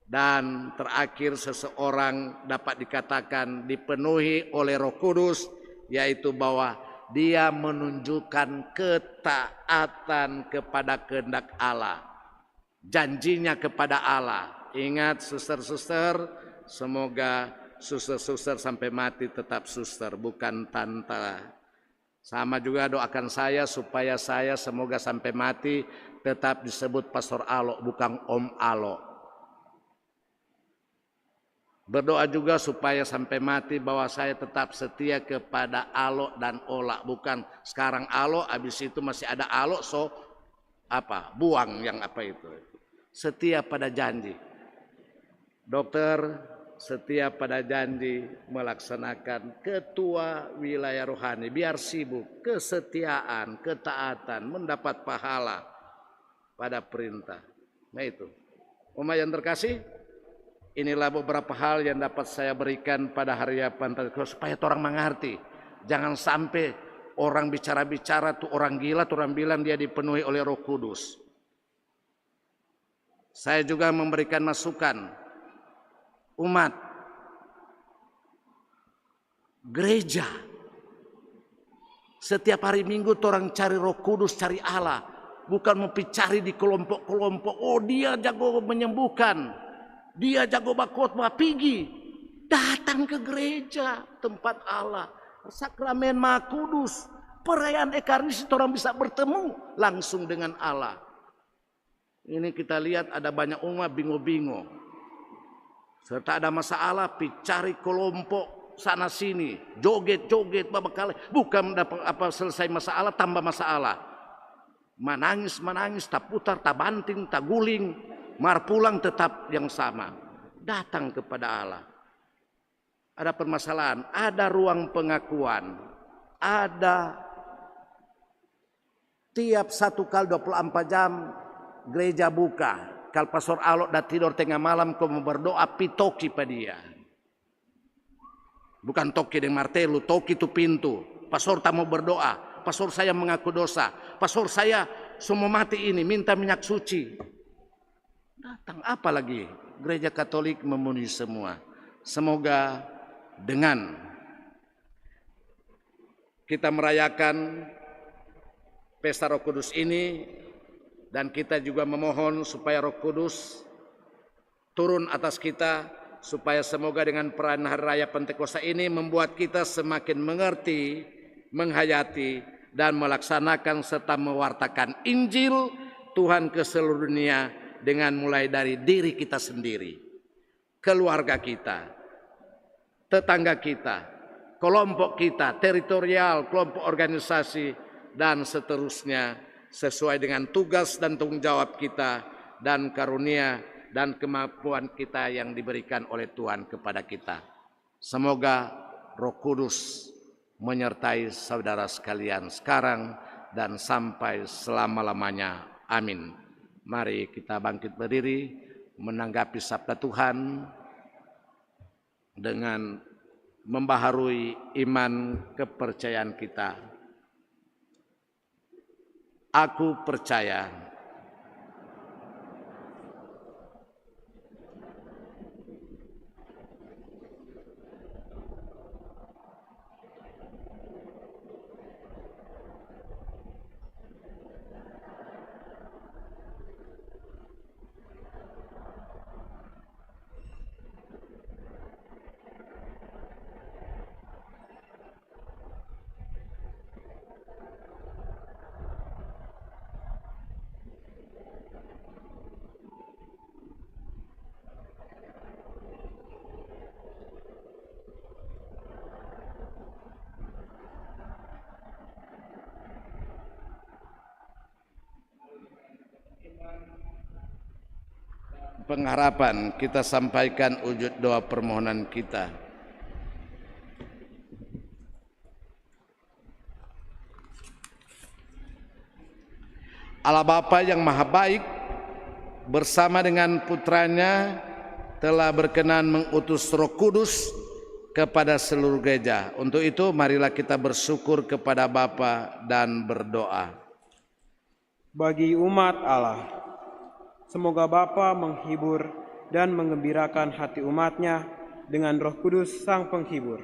Dan terakhir seseorang dapat dikatakan dipenuhi oleh Roh Kudus, yaitu bahwa dia menunjukkan ketaatan kepada kehendak Allah. Janjinya kepada Allah. Ingat suster-suster, semoga suster-suster sampai mati tetap suster, bukan tante. Sama juga doakan saya supaya saya semoga sampai mati tetap disebut Pastor Alo, bukan Om Alo. Berdoa juga supaya sampai mati bahwa saya tetap setia kepada Alo dan Ola, bukan sekarang Alo, habis itu masih ada Alo, so buang yang itu. Setia pada janji. Dokter setia pada janji melaksanakan ketua wilayah rohani, biar sibuk, kesetiaan, ketaatan, mendapat pahala pada perintah. Nah itu. Umat yang terkasih, inilah beberapa hal yang dapat saya berikan pada hari Pentekosta supaya orang mengerti. Jangan sampai orang bicara-bicara tuh orang gila, tuh orang bilang dia dipenuhi oleh Roh Kudus. Saya juga memberikan masukan. Umat, gereja, setiap hari Minggu orang cari Roh Kudus, cari Allah, bukan mau cari di kelompok-kelompok. Oh dia jago menyembuhkan, dia jago khotbah, pergi, datang ke gereja tempat Allah, sakramen Maha Kudus, perayaan Ekaristi orang bisa bertemu langsung dengan Allah. Ini kita lihat ada banyak umat bingung-bingung. Serta ada masalah, cari kelompok sana sini, joget-joget, babakala, bukan dapat selesai masalah, tambah masalah. Menangis, tak putar, tak banting, tak guling, mar pulang tetap yang sama. Datang kepada Allah. Ada permasalahan, ada ruang pengakuan, ada tiap 1x24 jam gereja buka. Kalau Pastor Alok dah tidur tengah malam kau mau berdoa, pitoki pada dia. Bukan toki dengan martelu, toki itu pintu. Pastor tak mau berdoa, pastor saya mengaku dosa, pastor saya semua mati ini, minta minyak suci. Datang apa lagi? Gereja Katolik memenuhi semua. Semoga dengan kita merayakan Pesta Roh Kudus ini, dan kita juga memohon supaya Roh Kudus turun atas kita, supaya semoga dengan perayaan Hari Raya Pentekosta ini membuat kita semakin mengerti, menghayati, dan melaksanakan serta mewartakan Injil Tuhan ke seluruh dunia dengan mulai dari diri kita sendiri, keluarga kita, tetangga kita, kelompok kita, teritorial, kelompok organisasi, dan seterusnya sesuai dengan tugas dan tanggung jawab kita dan karunia dan kemampuan kita yang diberikan oleh Tuhan kepada kita. Semoga Roh Kudus menyertai saudara sekalian sekarang dan sampai selama-lamanya. Amin. Mari kita bangkit berdiri menanggapi sabda Tuhan dengan membaharui iman kepercayaan kita. Aku percaya pengharapan, kita sampaikan wujud doa permohonan kita. Allah Bapa yang Maha Baik bersama dengan putranya telah berkenan mengutus Roh Kudus kepada seluruh gereja. Untuk itu marilah kita bersyukur kepada Bapa dan berdoa. Bagi umat Allah, semoga Bapa menghibur dan menggembirakan hati umatnya dengan Roh Kudus Sang Penghibur.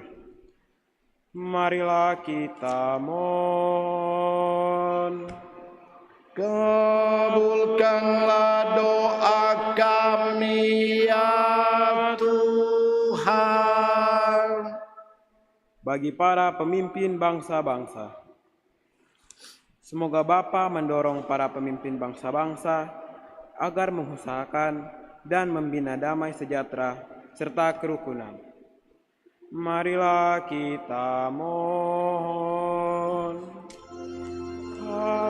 Marilah kita mohon. Kabulkanlah doa kami ya Tuhan. Bagi para pemimpin bangsa-bangsa, semoga Bapa mendorong para pemimpin bangsa-bangsa agar mengusahakan dan membina damai sejahtera serta kerukunan. Marilah kita mohon.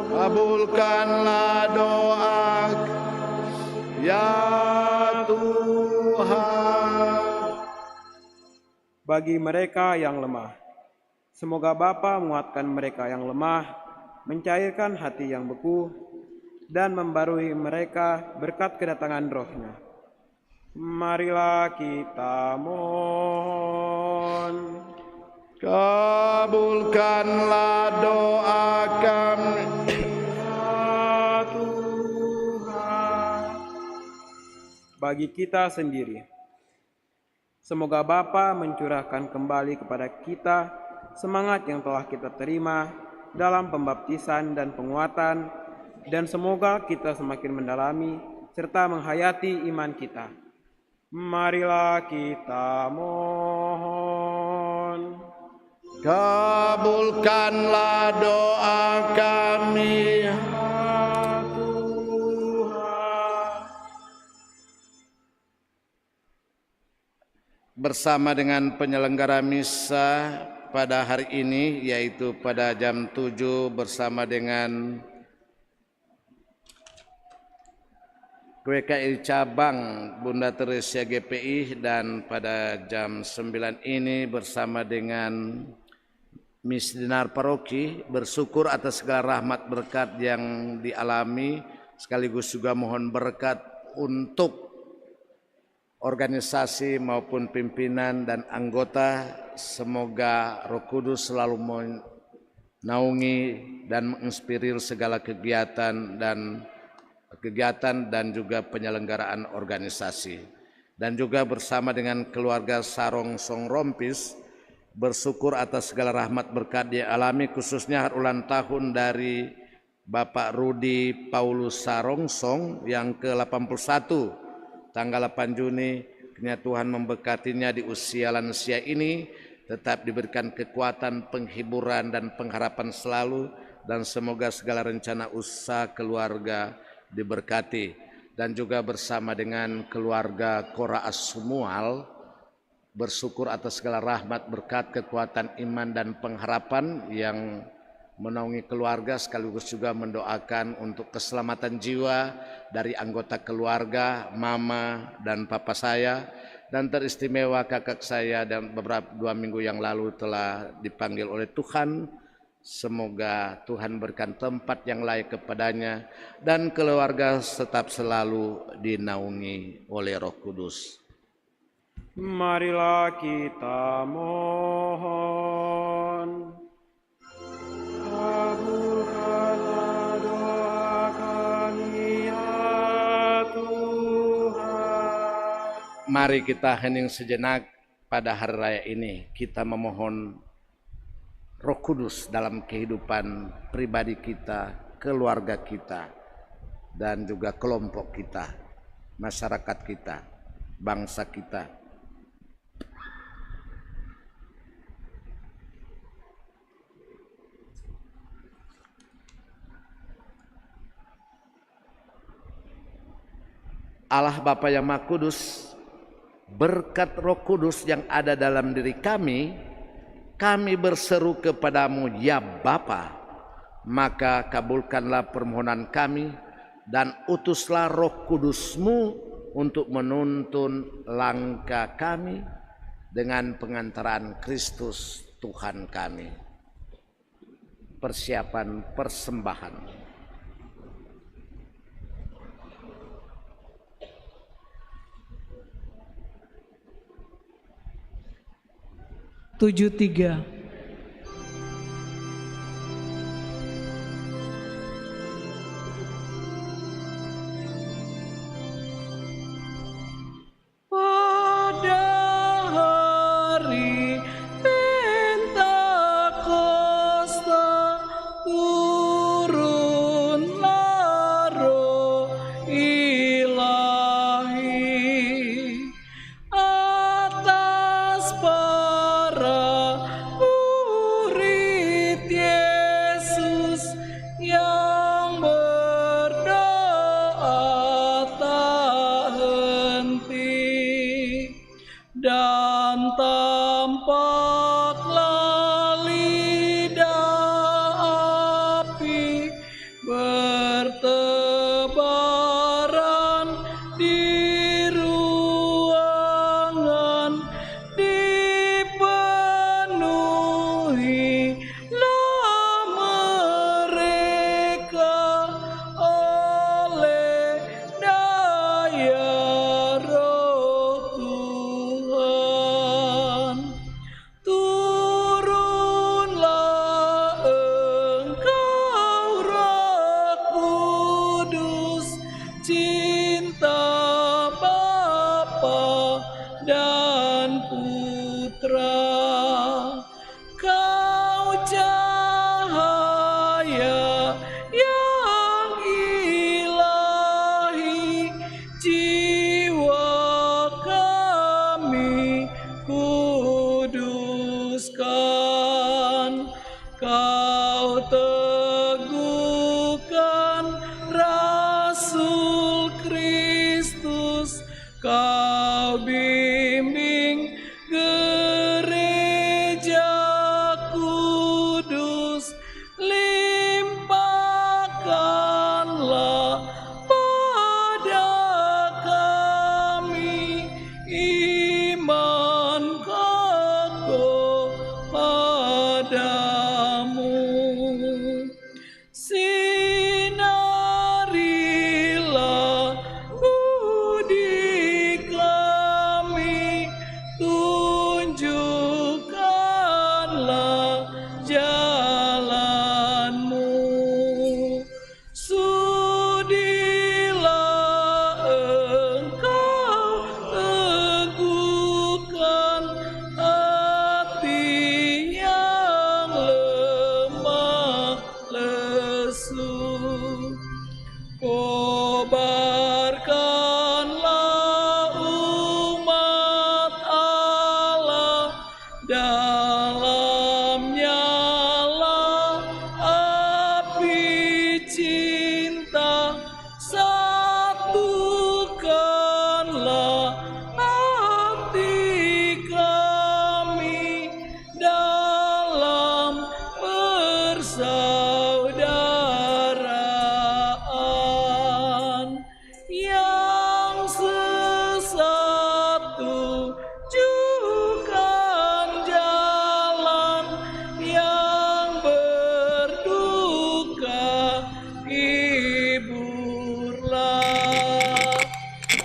Kabulkanlah doa ya Tuhan. Bagi mereka yang lemah, semoga Bapa menguatkan mereka yang lemah, mencairkan hati yang beku, dan membarui mereka berkat kedatangan Roh-Nya. Marilah kita mohon. Kabulkanlah doa kami Ya Tuhan. Bagi kita sendiri, semoga Bapa mencurahkan kembali kepada kita semangat yang telah kita terima dalam pembaptisan dan penguatan, dan semoga kita semakin mendalami serta menghayati iman kita. Marilah kita mohon. Kabulkanlah doa kami Ya Tuhan. bersama dengan penyelenggara misa pada hari ini, yaitu pada jam 7 bersama dengan GKI Cabang Bunda Teresia GPI, dan pada jam 9 ini bersama dengan Misdinar Paroki bersyukur atas segala rahmat berkat yang dialami, sekaligus juga mohon berkat untuk organisasi maupun pimpinan dan anggota. Semoga Roh Kudus selalu menaungi dan menginspirir segala kegiatan dan juga penyelenggaraan organisasi. Dan juga bersama dengan keluarga Sarong Song Rompis bersyukur atas segala rahmat berkat yang alami, khususnya hari ulang tahun dari Bapak Rudi Paulus Sarongsong yang ke-81 tanggal 8 Juni. Kiranya Tuhan memberkatinya di usia lansia ini, tetap diberikan kekuatan, penghiburan dan pengharapan selalu, dan semoga segala rencana usaha keluarga diberkati. Dan juga bersama dengan keluarga Kora Asumual bersyukur atas segala rahmat, berkat, kekuatan iman dan pengharapan yang menaungi keluarga, sekaligus juga mendoakan untuk keselamatan jiwa dari anggota keluarga, mama dan papa saya, dan teristimewa kakak saya dan beberapa 2 minggu yang lalu telah dipanggil oleh Tuhan. Semoga Tuhan berikan tempat yang layak kepadanya dan keluarga tetap selalu dinaungi oleh Roh Kudus. Marilah kita mohon. Kabulkanlah doa kami ya Tuhan. Mari kita hening sejenak pada hari raya ini. Kita memohon Roh Kudus dalam kehidupan pribadi kita, keluarga kita, dan juga kelompok kita, masyarakat kita, bangsa kita. Allah Bapa yang Maha Kudus, berkat Roh Kudus yang ada dalam diri kami berseru kepadamu, ya Bapa, maka kabulkanlah permohonan kami dan utuslah Roh Kudus-Mu untuk menuntun langkah kami dengan pengantaran Kristus Tuhan kami. Persiapan persembahan. 73. Pada hari Pentakosta turunlah Roh Ilahi atas para murid Yesus yang berdoa tak henti, dan tampaklah lidah api bertebaran di ruangan, dipenuhilah mereka oleh daya Roh Tuhan. Turunlah Engkau Roh Kudus, cinta Bapa dan Putra. Kau cahaya yang ilahi, jiwa kami kuduskan. Kau teguhkan Rasul Kristus, Kau bimbing gereja kudus, limpahkanlah pada kami iman kokoh padamu. Sinarilah budi kami, tunjukkanlah jalan-Mu. Sudilah Engkau teguhkan hati yang lemah lesu. Kobarkanlah umat Allah dalam nyala api cinta, satukanlah hati kami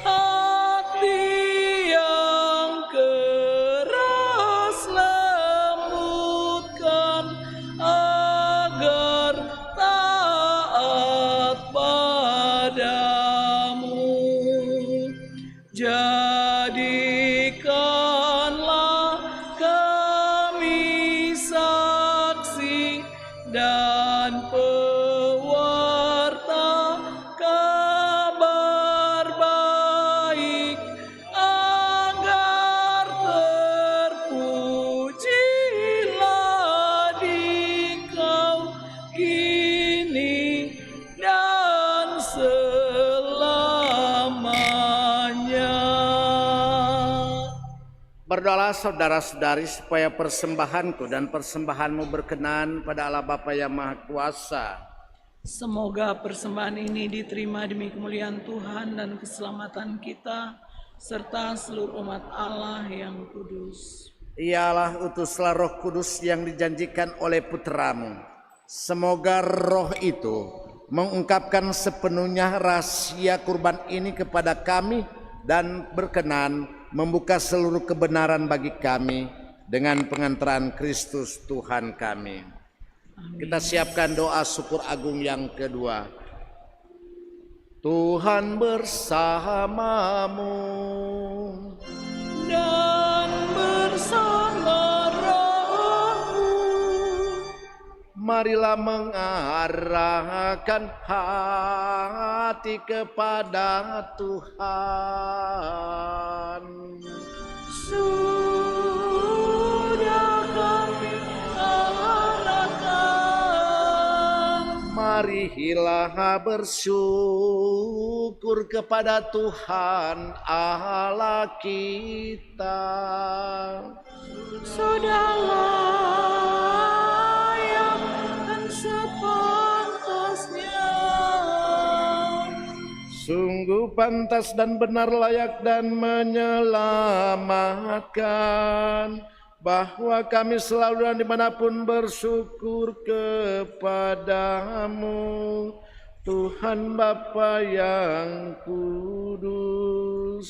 hati yang keras lembutkan agar taat padamu. Jadikanlah kami saksi dan pewarta kabar baik, agar terpujilah Dikau kini dan selamanya. Berdoalah saudara-saudari supaya persembahanku dan persembahanmu berkenan pada Allah Bapa yang Maha Kuasa. Semoga persembahan ini diterima demi kemuliaan Tuhan dan keselamatan kita, serta seluruh umat Allah yang kudus. Ialah utuslah Roh Kudus yang dijanjikan oleh Putramu. Semoga Roh itu mengungkapkan sepenuhnya rahasia kurban ini kepada kami dan berkenan membuka seluruh kebenaran bagi kami dengan pengantaran Kristus Tuhan kami. Kita siapkan doa syukur agung yang kedua. Tuhan bersamamu Dan bersama rohmu, marilah mengarahkan hati kepada Tuhan. sudah kami arahkan. Marilah bersyukur kepada Tuhan Allah kita. Sudah layak dan sepantasnya. Sungguh pantas dan benar, layak dan menyelamatkan, bahwa kami selalu dan dimanapun bersyukur kepadamu, Tuhan Bapa yang kudus,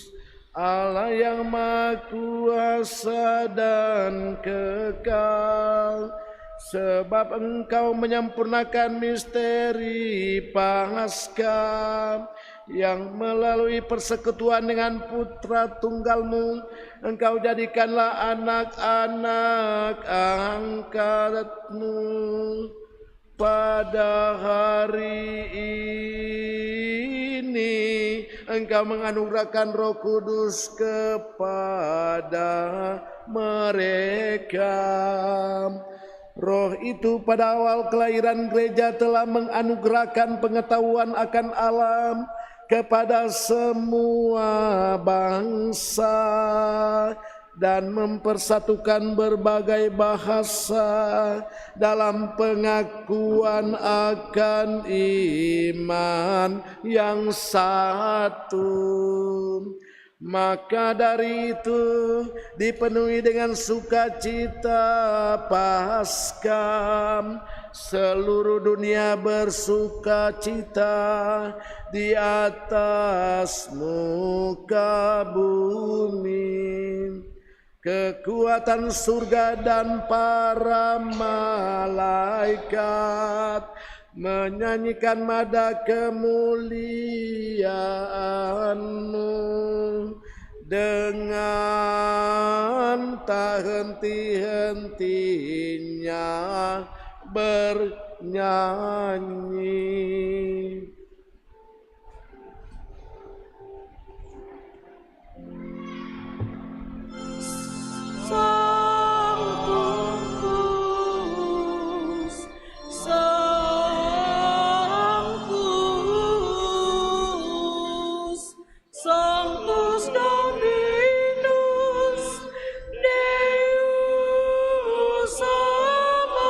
Allah yang Maha Kuasa dan kekal. Sebab Engkau menyempurnakan misteri Paskah, yang melalui persekutuan dengan Putra Tunggal-Mu, Engkau jadikanlah anak-anak angkat-Mu. Pada hari ini Engkau menganugerahkan Roh Kudus kepada mereka. Roh itu pada awal kelahiran gereja telah menganugerahkan pengetahuan akan alam kepada semua bangsa dan mempersatukan berbagai bahasa dalam pengakuan akan iman yang satu. Maka dari itu dipenuhi dengan sukacita Paskah, seluruh dunia bersukacita di atas muka bumi. Kekuatan surga dan para malaikat menyanyikan nada kemuliaan-Mu dengan tak henti-hentinya bernyanyi. Sanctus, Sanctus, Sanctus Dominus, Deus Sabaoth,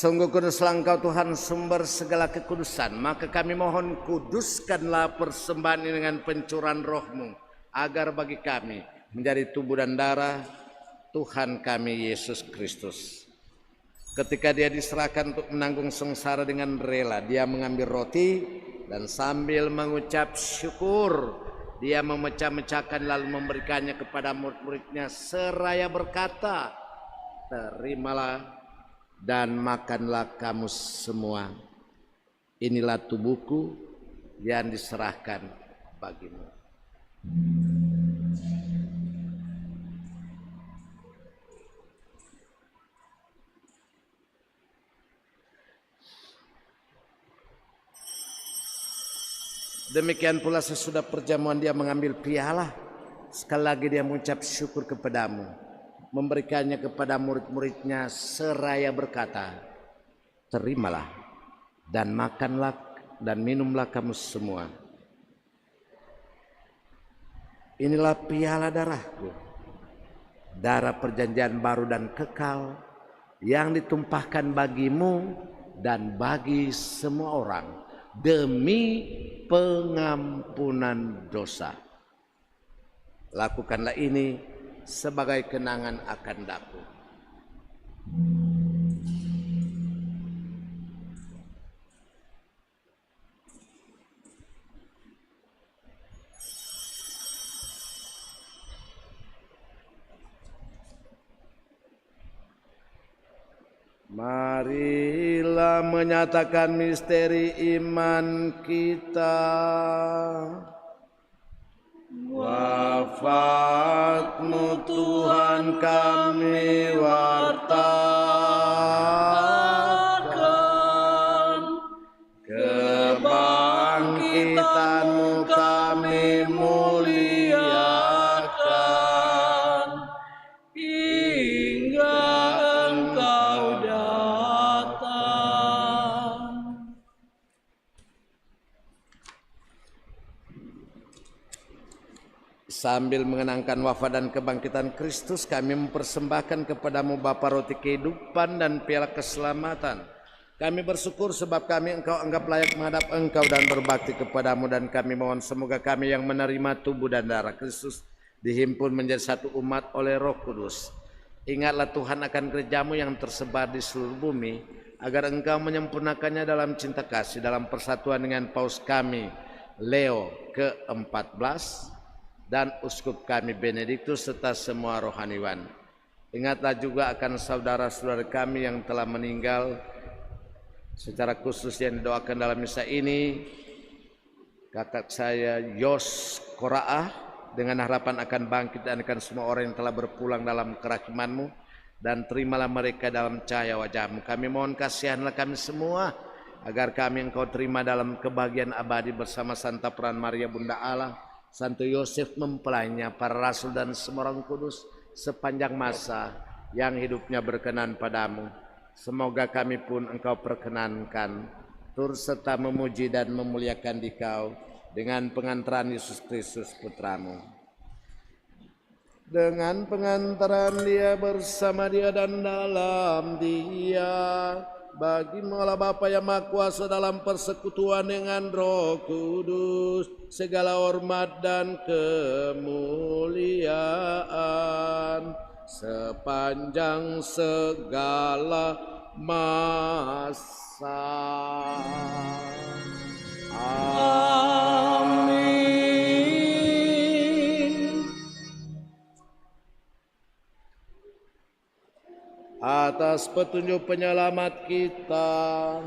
Sungguh kuduslah Engkau Tuhan sumber segala kekudusan, maka kami mohon kuduskanlah persembahan ini dengan pencurahan roh-Mu, agar bagi kami menjadi tubuh dan darah Tuhan kami Yesus Kristus. Ketika dia diserahkan untuk menanggung sengsara dengan rela, dia mengambil roti dan sambil mengucap syukur, dia memecah-mecahkan lalu memberikannya kepada murid-muridnya seraya berkata, terimalah dan makanlah kamu semua. Inilah tubuhku yang diserahkan bagimu. Demikian pula sesudah perjamuan dia mengambil piala. Sekali lagi dia mengucap syukur kepadamu, memberikannya kepada murid-muridnya seraya berkata, terimalah dan makanlah dan minumlah kamu semua. Inilah piala darahku, darah perjanjian baru dan kekal yang ditumpahkan bagimu dan bagi semua orang demi pengampunan dosa. Lakukanlah ini sebagai kenangan akan daku. Marilah menyatakan misteri iman kita. Wafat-Mu Tuhan kami wartakan, kebangkitan-Mu kami muliakan, hingga Engkau datang. Sambil mengenangkan wafat dan kebangkitan Kristus, kami mempersembahkan kepadamu Bapa roti kehidupan dan piala keselamatan. Kami bersyukur sebab kami Engkau anggap layak menghadap Engkau dan berbakti kepadamu, dan kami mohon semoga kami yang menerima tubuh dan darah Kristus dihimpun menjadi satu umat oleh Roh Kudus. Ingatlah Tuhan akan gereja-Mu yang tersebar di seluruh bumi, agar Engkau menyempurnakannya dalam cinta kasih, dalam persatuan dengan Paus kami Leo ke-14 dan uskup kami Benediktus serta semua rohaniwan. Ingatlah juga akan saudara-saudara kami yang telah meninggal, secara khusus yang didoakan dalam misa ini, kakak saya Yos Koraah, dengan harapan akan bangkit dan akan semua orang yang telah berpulang dalam kerahiman-Mu, dan terimalah mereka dalam cahaya wajah-Mu. Kami mohon kasihanlah kami semua, agar kami Engkau terima dalam kebahagiaan abadi bersama Santa Peran Maria Bunda Allah, Santo Yosef mempelainya, para rasul dan semua orang kudus sepanjang masa yang hidupnya berkenan padamu. Semoga kami pun Engkau perkenankan turut serta memuji dan memuliakan Dikau dengan pengantaran Yesus Kristus Putra-Mu. Dengan pengantaran Dia, bersama Dia dan dalam Dia, bagi-Mu Allah Bapa yang Maha Kuasa dalam persekutuan dengan Roh Kudus, segala hormat dan kemuliaan sepanjang segala masa. Amin. Atas petunjuk penyelamat kita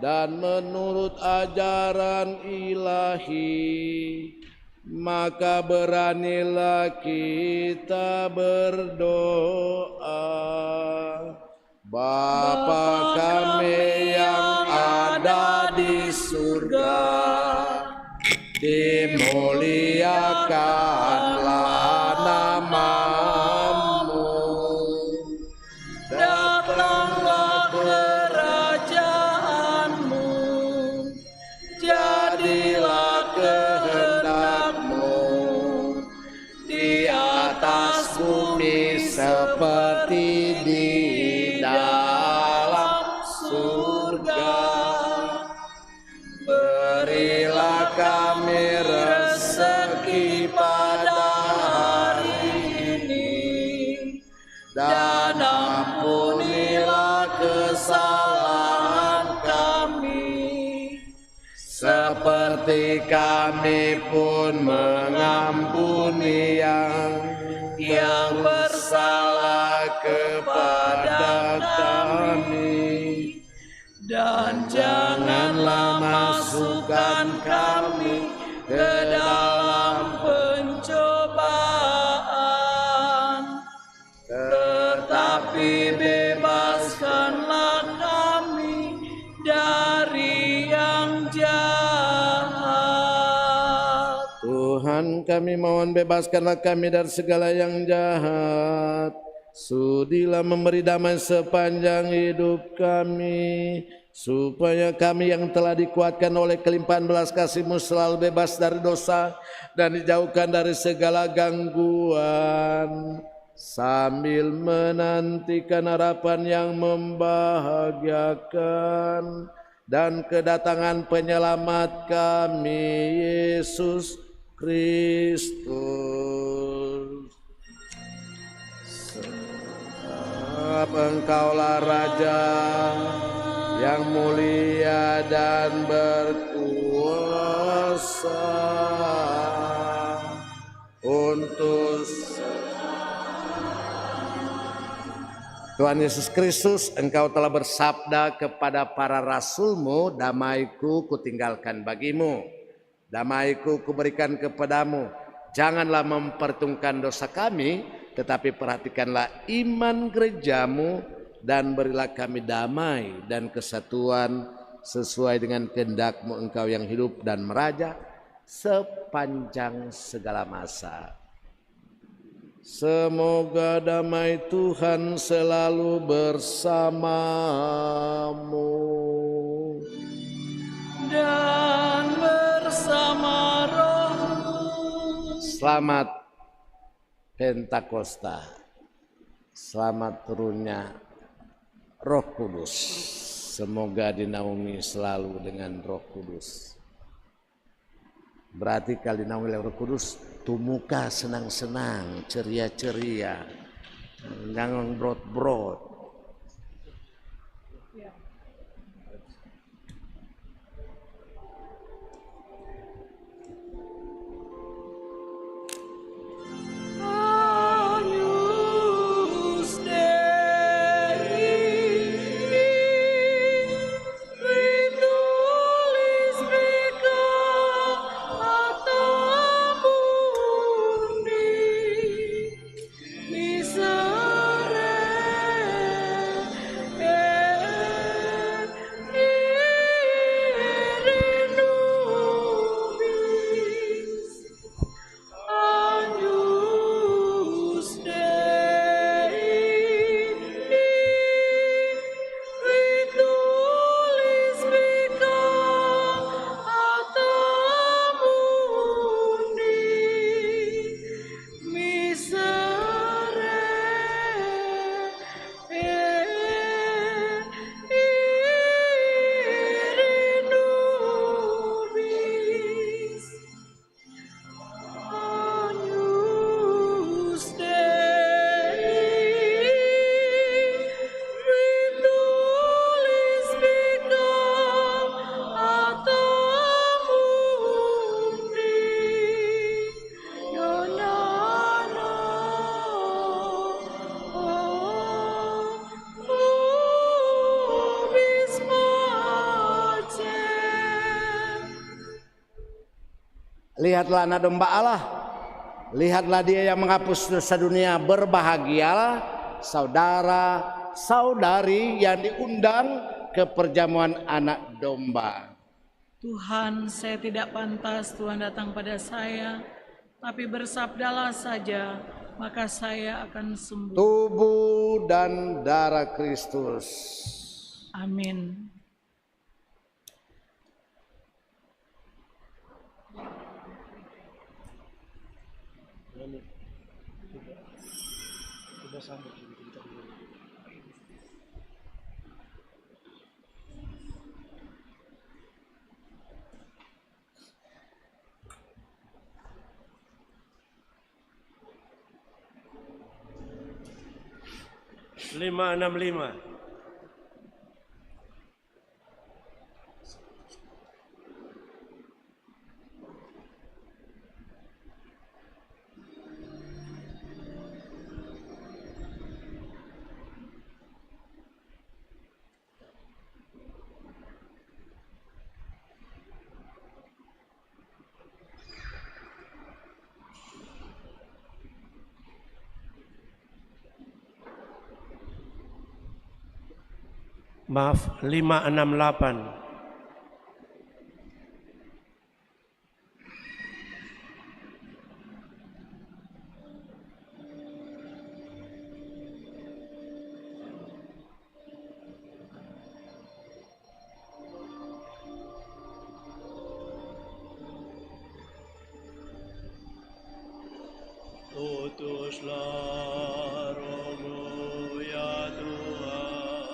dan menurut ajaran ilahi, maka beranilah kita berdoa. Bapa kami yang ada di surga, dimuliakanlah nama-Mu. Datanglah kerajaan-Mu, jadilah kehendak-Mu di atas bumi seperti di dalam surga. kami pun mengampuni yang bersalah kepada kami, dan janganlah masukkan kami ke dalam pencobaan, tetapi bebaskanlah kami dari yang jahat. Tuhan kami mohon bebaskanlah kami dari segala yang jahat. Sudilah memberi damai sepanjang hidup kami, supaya kami yang telah dikuatkan oleh kelimpahan belas kasih-Mu selalu bebas dari dosa dan dijauhkan dari segala gangguan, sambil menantikan harapan yang membahagiakan dan kedatangan penyelamat kami, Yesus Kristus. Sebab Engkaulah Raja yang mulia dan berkuasa untuk Tuhan Yesus Kristus, Engkau telah bersabda kepada para rasul-Mu, damai-Ku kutinggalkan bagimu, damai-Ku kuberikan kepadamu. Janganlah memperhitungkan dosa kami, tetapi perhatikanlah iman gereja-Mu, dan berilah kami damai dan kesatuan sesuai dengan kehendak-Mu, Engkau yang hidup dan meraja sepanjang segala masa. Semoga damai Tuhan selalu bersamamu Dan bersama rohmu. Selamat Pentakosta, selamat turunnya Roh Kudus. Semoga dinaungi selalu dengan Roh Kudus. Berarti kalau dinaungi oleh Roh Kudus, tuh muka senang-senang, ceria-ceria, jangan brot-brot. Lihatlah anak domba Allah, lihatlah Dia yang menghapus dosa dunia. Berbahagialah saudara-saudari yang diundang ke perjamuan anak domba. Tuhan, saya tidak pantas Tuhan datang pada saya, tapi bersabdalah saja, maka saya akan sembuh. Tubuh dan darah Kristus. Amin. Lima 65. Maaf, 568. Utuslah Roh-Mu ya Tuhan,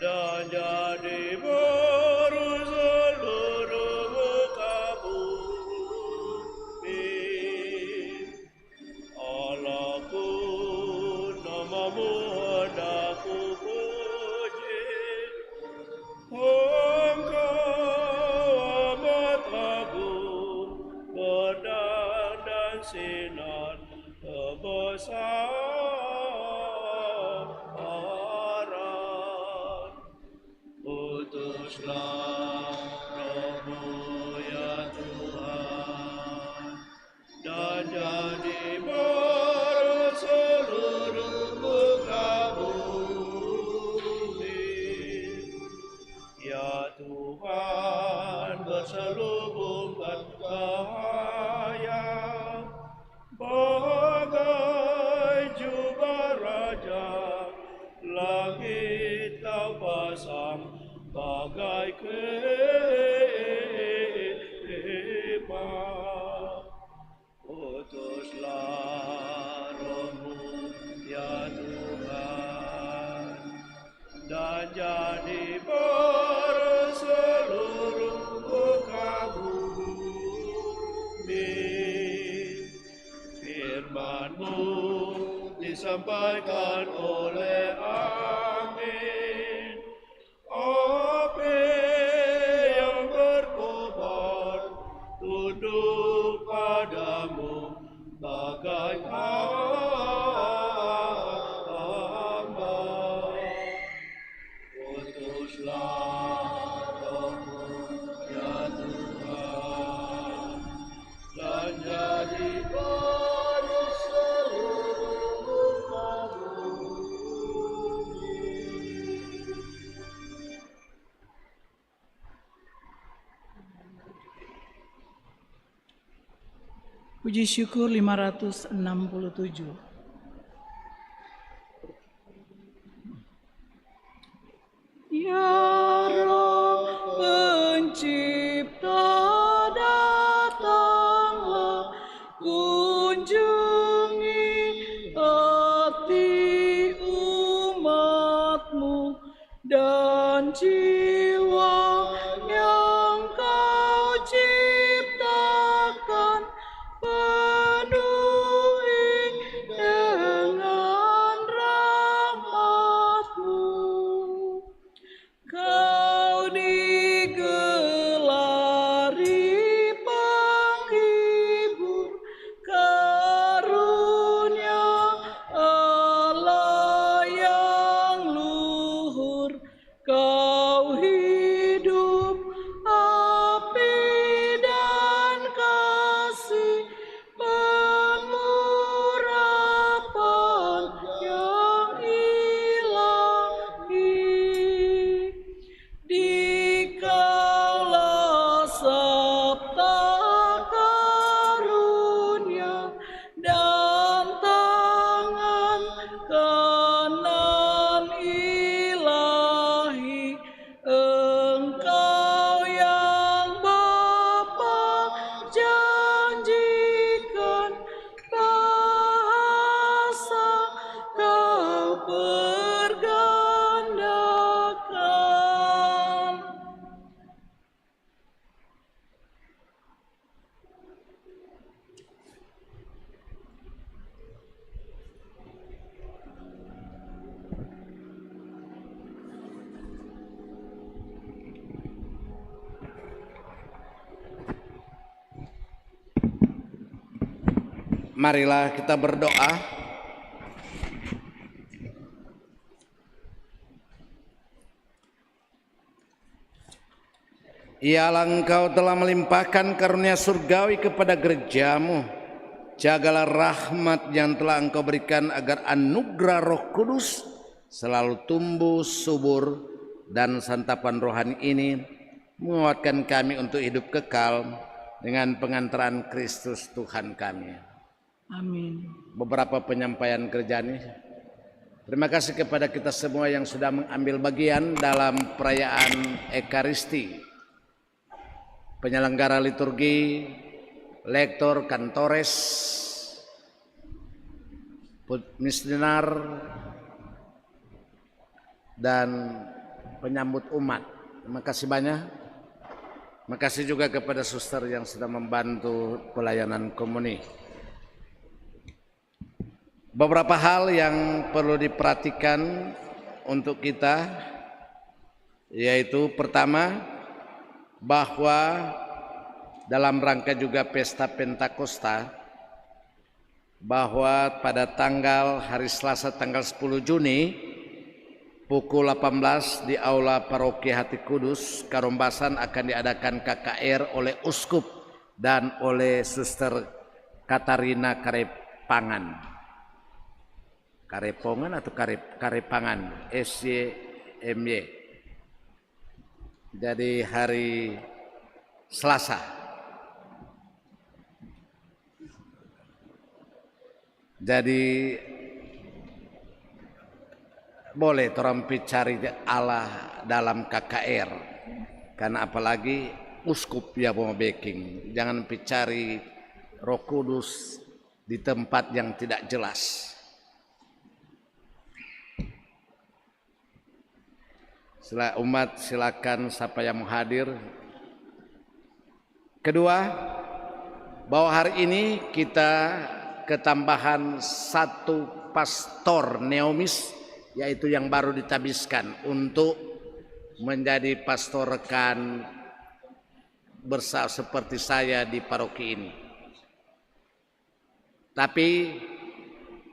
dan jadi baru seluruh muka bumi. Allahku, nama-Mu hendak ku puji, Engkau amat agung, berdaulat dan sinar kebesaran. Utuslah Roh-Mu ya Tuhan, dan jadi baru seluruh muka bumi. Ya Tuhan, berselubungkan cahaya bagai jubah raja, langit Kau pasang bagai kemah. Utuslah Roh-Mu ya Tuhan, dan jadi baru seluruh muka bumi. Firman-Mu disampaikan oleh angin, api yang berkobar tunduk padamu bagai hamba. Utuslah Roh-Mu ya Tuhan, dan jadi baru seluruh muka bumi. Puji syukur 567. Ya Roh Pencipta, datanglah, kunjungi hati umat-Mu dan jiwa yang Kau ciptakan, penuhi dengan rahmat-Mu. Kau digelari penghibur, karunia Allah yang luhur. Kau hidup, api dan kasih, pengurapan yang ilahi. Dikala sabta karunia dan tangan kanan ilahi, Engkau yang Bapa janjikan, bahasa Kau pergandakan. Marilah kita berdoa. Ialah Engkau telah melimpahkan karunia surgawi kepada gereja-Mu. Jagalah rahmat yang telah Engkau berikan agar anugerah Roh Kudus selalu tumbuh subur, dan santapan rohani ini menguatkan kami untuk hidup kekal dengan pengantaran Kristus Tuhan kami. Amin. Beberapa penyampaian gereja ini. Terima kasih kepada kita semua yang sudah mengambil bagian dalam perayaan Ekaristi. Penyelenggara liturgi, lektor, kantores, missioner, dan penyambut umat. Terima kasih banyak. Terima kasih juga kepada suster yang sudah membantu pelayanan komuni. Beberapa hal yang perlu diperhatikan untuk kita, yaitu pertama, bahwa dalam rangka juga pesta Pentakosta, bahwa pada hari Selasa tanggal 10 Juni pukul 18 di Aula Paroki Hati Kudus, Karombasan akan diadakan KKR oleh Uskup dan oleh Suster Katarina Karepangan. Karepongan atau Karepangan, SYMY. Jadi hari Selasa. Jadi boleh orang cari Allah dalam KKR, karena apalagi uskup ya mau backing, jangan cari Roh Kudus di tempat yang tidak jelas. Umat silakan siapa yang mau hadir. Kedua, bahwa hari ini kita ketambahan satu pastor neomis, yaitu yang baru ditabiskan untuk menjadi pastor rekan seperti saya di paroki ini. Tapi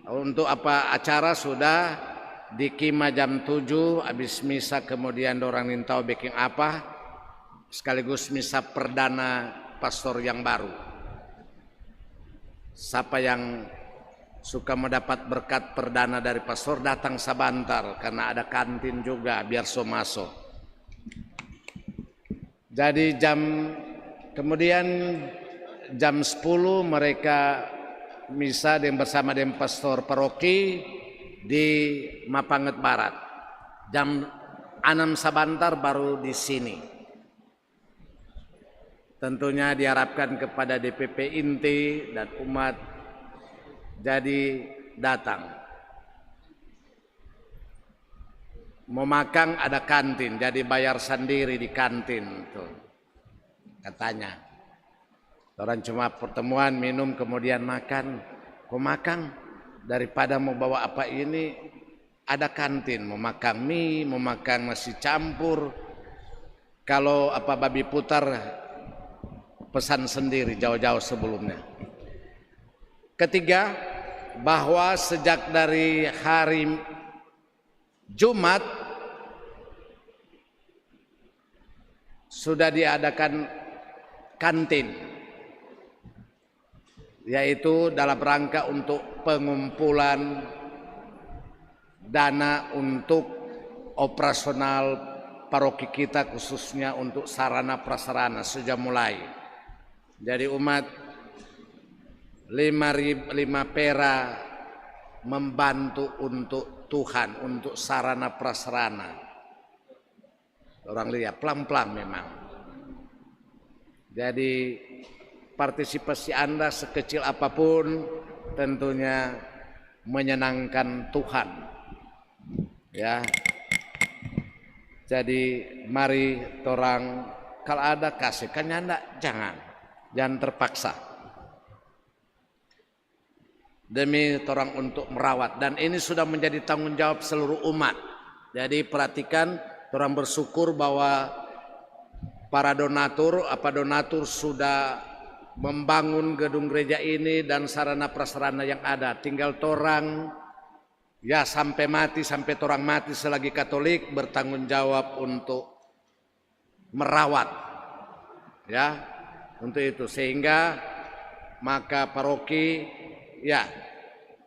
untuk acara sudah dikima jam 7 habis misa, kemudian dorang nintau bikin sekaligus misa perdana pastor yang baru. Siapa yang suka mendapat berkat perdana dari pastor datang sabantar, karena ada kantin juga biar masuk. Jadi kemudian jam 10 mereka misa bersama dengan pastor paroki di Mapanget Barat. Jam 6 sabantar baru di sini. Tentunya diharapkan kepada DPP inti dan umat jadi datang. Mau makan ada kantin, jadi bayar sendiri di kantin tuh, katanya. Orang cuma pertemuan minum kemudian makan. Kok makan daripada mau bawa apa ini, ada kantin. Mau makan mie, mau makan nasi campur. Kalau babi putar pesan sendiri jauh-jauh sebelumnya. Ketiga, bahwa sejak dari hari Jumat sudah diadakan kantin, yaitu dalam rangka untuk pengumpulan dana untuk operasional paroki kita, khususnya untuk sarana prasarana sudah mulai. Jadi umat 5 pera membantu untuk Tuhan, untuk sarana prasarana. Orang lihat pelan-pelan memang. Jadi partisipasi Anda sekecil apapun tentunya menyenangkan Tuhan. Ya. Jadi mari orang kalau ada kasih, kan Anda jangan terpaksa. Demi orang untuk merawat, dan ini sudah menjadi tanggung jawab seluruh umat. Jadi perhatikan, orang bersyukur bahwa para donatur sudah membangun gedung gereja ini dan sarana prasarana yang ada. Tinggal torang ya sampai torang mati selagi Katolik bertanggung jawab untuk merawat, ya, untuk itu, sehingga maka paroki ya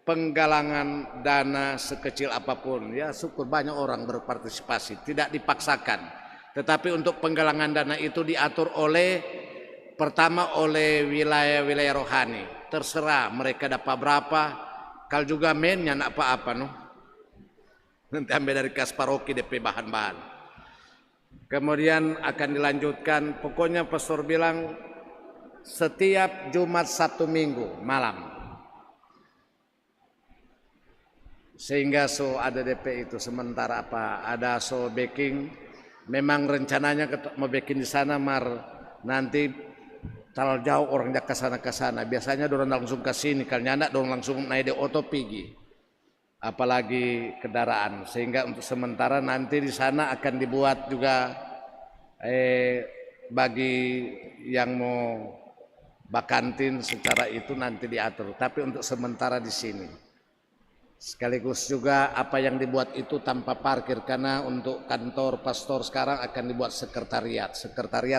penggalangan dana sekecil apapun. Ya syukur banyak orang berpartisipasi, tidak dipaksakan. Tetapi untuk penggalangan dana itu diatur pertama oleh wilayah-wilayah rohani. Terserah mereka dapat berapa. Kalau juga mennya nak apa-apa no. Nanti ambil dari kas paroki DP bahan-bahan. Kemudian akan dilanjutkan, pokoknya pastor bilang setiap Jumat Sabtu Minggu malam. Sehingga so ada DP itu sementara apa ada so backing. Memang rencananya mau backing di sana nanti terlalu jauh orang ke sana. Biasanya dorang langsung ke sini, kalau nyandak dorang langsung naik di oto pergi. Apalagi kendaraan, sehingga untuk sementara nanti di sana akan dibuat juga bagi yang mau bakantin secara itu nanti diatur, tapi untuk sementara di sini. Sekaligus juga apa yang dibuat itu tanpa parkir, karena untuk kantor pastor sekarang akan dibuat sekretariat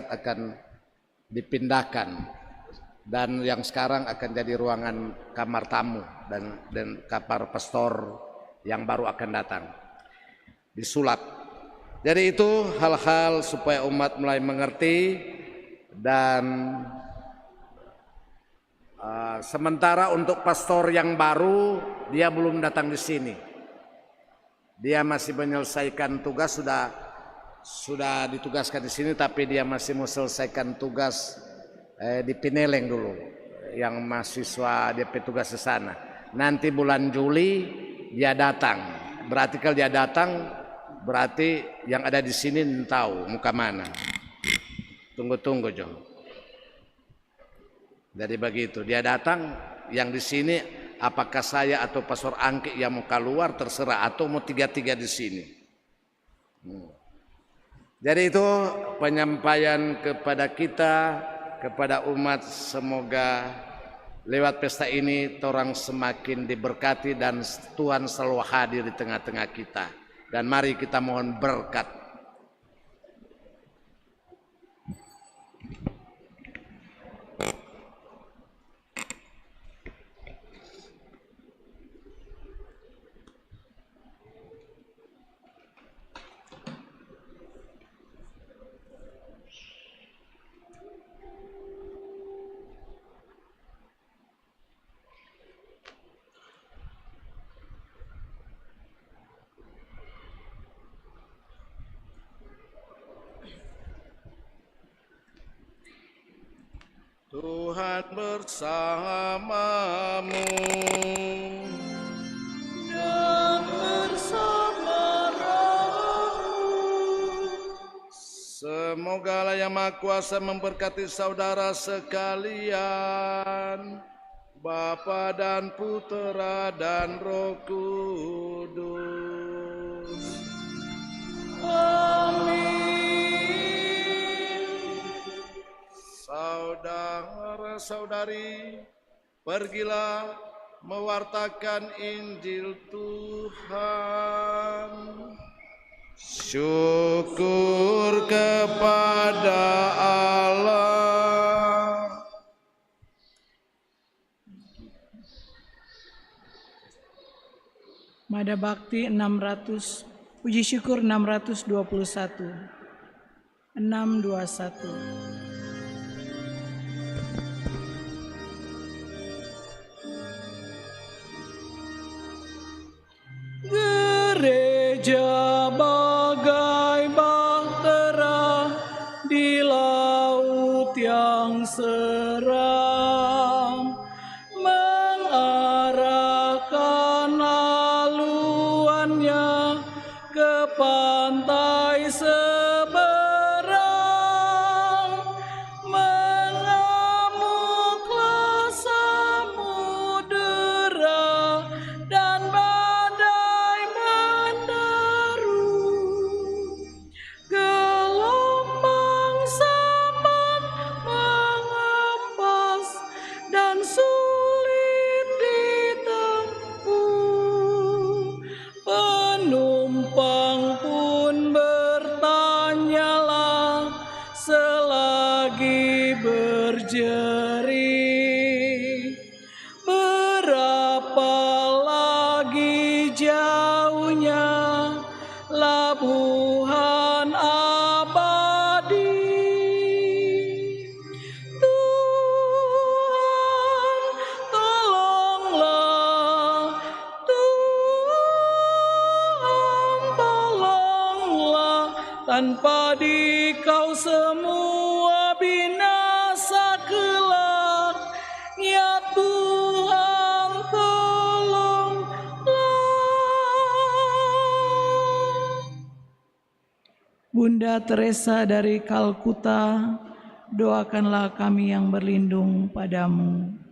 akan dipindahkan, dan yang sekarang akan jadi ruangan kamar tamu dan kamar pastor yang baru akan datang disulap. Jadi itu hal-hal supaya umat mulai mengerti. Dan sementara untuk pastor yang baru, dia belum datang di sini, dia masih menyelesaikan tugas, sudah ditugaskan di sini, tapi dia masih mau selesaikan tugas di Pineleng dulu, yang mahasiswa dia petugas di sana. Nanti bulan Juli dia datang. Berarti kalau dia datang, berarti yang ada di sini tahu muka mana. Tunggu Jo. Jadi begitu, dia datang, yang di sini apakah saya atau Pastor Angki yang mau keluar terserah, atau mau tiga-tiga di sini. Jadi itu penyampaian kepada kita, kepada umat, semoga lewat pesta ini orang semakin diberkati dan Tuhan selalu hadir di tengah-tengah kita. Dan mari kita mohon berkat. Tuhan bersamamu dan bersama rohmu. Semoga yang Maha Kuasa memberkati saudara sekalian, Bapa dan Putera dan Roh Kudus. Amin. Saudara-saudari, pergilah mewartakan Injil Tuhan. Syukur kepada Allah. Mada Bakti 600, puji syukur 621. 621. Gereja bagai bahtera di laut yang seram, mengarahkan haluannya ke pantai seberang, mengamuklah samudera dan badai menderu, gelombang sampan mengempas tanpa Dikau semua binasa kelak. Ya Tuhan, tolonglah. Bunda Teresa dari Kalkuta, doakanlah kami yang berlindung padamu.